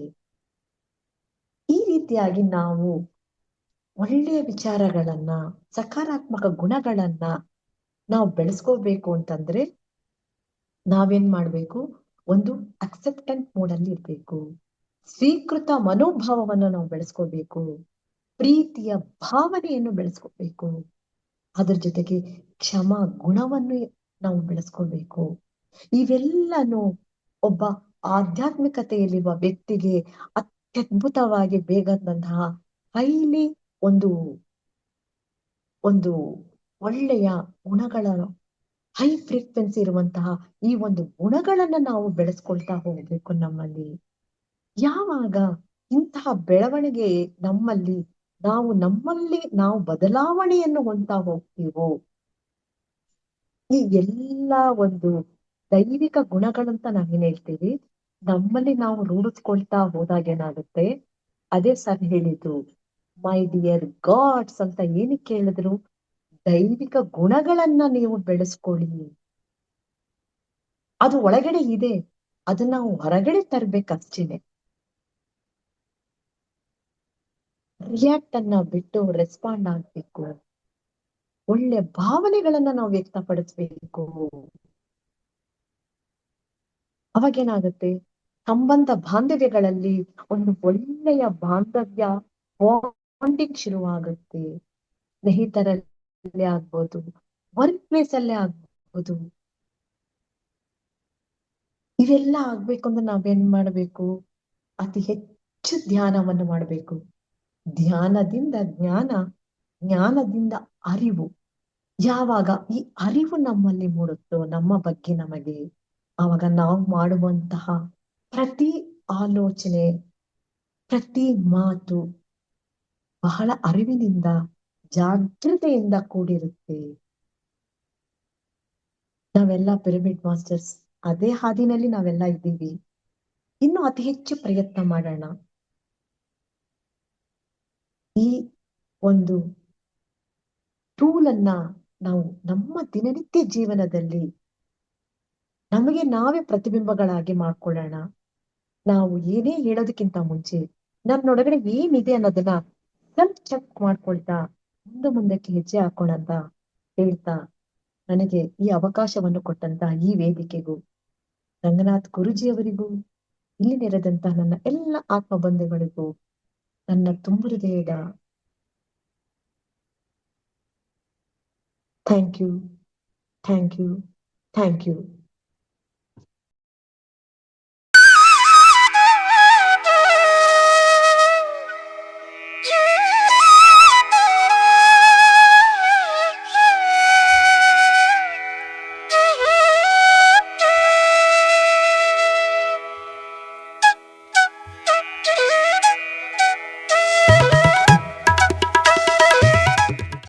ಈ ರೀತಿಯಾಗಿ ನಾವು ಒಳ್ಳೆಯ ವಿಚಾರಗಳನ್ನ, ಸಕಾರಾತ್ಮಕ ಗುಣಗಳನ್ನ ನಾವು ಬೆಳೆಸ್ಕೋಬೇಕು ಅಂತಂದ್ರೆ ನಾವೇನ್ ಮಾಡ್ಬೇಕು, ಒಂದು ಅಕ್ಸೆಪ್ಟೆಂಟ್ ಮೋಡ್ ಅಲ್ಲಿ ಇರ್ಬೇಕು. ಸ್ವೀಕೃತ ಮನೋಭಾವವನ್ನು ನಾವು ಬೆಳೆಸ್ಕೋಬೇಕು. ಪ್ರೀತಿಯ ಭಾವನೆಯನ್ನು ಬೆಳೆಸ್ಕೋಬೇಕು. ಅದ್ರ ಜೊತೆಗೆ ಕ್ಷಮಾ ಗುಣವನ್ನು ನಾವು ಬೆಳೆಸ್ಕೋಬೇಕು. ಇವೆಲ್ಲನೂ ಒಬ್ಬ ಆಧ್ಯಾತ್ಮಿಕತೆಯಲ್ಲಿರುವ ವ್ಯಕ್ತಿಗೆ ಅತ್ಯದ್ಭುತವಾಗಿ ಬೇಕಾದಂತಹ ಹೈಲಿ ಒಂದು ಒಂದು ಒಳ್ಳೆಯ ಗುಣಗಳ, ಹೈ ಫ್ರೀಕ್ವೆನ್ಸಿ ಇರುವಂತಹ ಈ ಒಂದು ಗುಣಗಳನ್ನ ನಾವು ಬೆಳೆಸ್ಕೊಳ್ತಾ ಹೋಗ್ಬೇಕು ನಮ್ಮಲ್ಲಿ. ಯಾವಾಗ ಇಂತಹ ಬೆಳವಣಿಗೆ ನಮ್ಮಲ್ಲಿ, ನಾವು ಬದಲಾವಣೆಯನ್ನು ಹೊಂದ್ತಾ ಹೋಗ್ತೀವೋ, ಈ ಎಲ್ಲ ಒಂದು ದೈವಿಕ ಗುಣಗಳಂತ ನಾವೇನ್ ಹೇಳ್ತೀವಿ, ನಮ್ಮಲ್ಲಿ ನಾವು ರೂಢಿಸ್ಕೊಳ್ತಾ ಹೋದಾಗ ಏನಾಗುತ್ತೆ, ಅದೇ ಸರ್ ಹೇಳಿದ್ದು, ಮೈ ಡಿಯರ್ ಗಾಡ್ಸ್ ಅಂತ ಏನಕ್ಕೆ ಹೇಳಿದ್ರು, ದೈವಿಕ ಗುಣಗಳನ್ನ ನೀವು ಬೆಳೆಸ್ಕೊಳ್ಳಿ. ಅದು ಒಳಗಡೆ ಇದೆ, ಅದನ್ನ ನಾವು ಹೊರಗಡೆ ತರ್ಬೇಕಷ್ಟೇನೆ. ರಿಯಾಕ್ಟ್ ಅನ್ನ ಬಿಟ್ಟು ರೆಸ್ಪಾಂಡ್ ಆಗ್ಬೇಕು. ಒಳ್ಳೆ ಭಾವನೆಗಳನ್ನ ನಾವು ವ್ಯಕ್ತಪಡಿಸ್ಬೇಕು. ಅವಾಗೇನಾಗುತ್ತೆ, ಸಂಬಂಧ ಬಾಂಧವ್ಯಗಳಲ್ಲಿ ಒಂದು ಒಳ್ಳೆಯ ಬಾಂಧವ್ಯ ಬಾಂಡಿಂಗ್ ಶುರುವಾಗುತ್ತೆ. ಸ್ನೇಹಿತರಲ್ಲೇ ಆಗ್ಬೋದು, ವರ್ಕ್ ಪ್ಲೇಸ್ ಅಲ್ಲೇ ಆಗ್ಬೋದು. ಇವೆಲ್ಲ ಆಗ್ಬೇಕು ಅಂದ್ರೆ ನಾವೇನ್ ಮಾಡ್ಬೇಕು, ಅತಿ ಹೆಚ್ಚು ಧ್ಯಾನವನ್ನು ಮಾಡ್ಬೇಕು. ಧ್ಯಾನದಿಂದ ಜ್ಞಾನ, ಜ್ಞಾನದಿಂದ ಅರಿವು. ಯಾವಾಗ ಈ ಅರಿವು ನಮ್ಮಲ್ಲಿ ಮೂಡುತ್ತೋ ನಮ್ಮ ಬಗ್ಗೆ ನಮಗೆ, ಆವಾಗ ನಾವು ಮಾಡುವಂತಹ ಪ್ರತಿ ಆಲೋಚನೆ, ಪ್ರತಿ ಮಾತು ಬಹಳ ಅರಿವಿನಿಂದ, ಜಾಗೃತೆಯಿಂದ ಕೂಡಿರುತ್ತೆ. ನಾವೆಲ್ಲ ಪಿರಮಿಡ್ ಮಾಸ್ಟರ್ಸ್ ಅದೇ ಹಾದಿನಲ್ಲಿ ನಾವೆಲ್ಲ ಇದ್ದೀವಿ. ಇನ್ನು ಅತಿ ಹೆಚ್ಚು ಪ್ರಯತ್ನ ಮಾಡೋಣ. ಈ ಒಂದು ಟೂಲ್ ಅನ್ನ ನಾವು ನಮ್ಮ ದಿನನಿತ್ಯ ಜೀವನದಲ್ಲಿ ನಮಗೆ ನಾವೇ ಪ್ರತಿಬಿಂಬಗಳಾಗಿ ಮಾಡ್ಕೊಳ್ಳೋಣ. ನಾವು ಏನೇ ಹೇಳೋದಕ್ಕಿಂತ ಮುಂಚೆ ನನ್ನೊಳಗಡೆ ಏನಿದೆ ಅನ್ನೋದನ್ನ ಸೆಲ್ಫ್ ಚೆಕ್ ಮಾಡ್ಕೊಳ್ತಾ ಮುಂದಕ್ಕೆ ಹೆಜ್ಜೆ ಹಾಕೋಣ ಅಂತ ಹೇಳ್ತಾ, ನನಗೆ ಈ ಅವಕಾಶವನ್ನು ಕೊಟ್ಟಂತ ಈ ವೇದಿಕೆಗೂ, ರಂಗನಾಥ್ ಗುರುಜಿಯವರಿಗೂ, ಇಲ್ಲಿ ನೆರೆದಂತ ನನ್ನ ಎಲ್ಲ ಆತ್ಮ ಬಂಧುಗಳಿಗೂ ನನ್ನ ತುಂಬು ಹೃದಯದ thank you, thank you, thank you.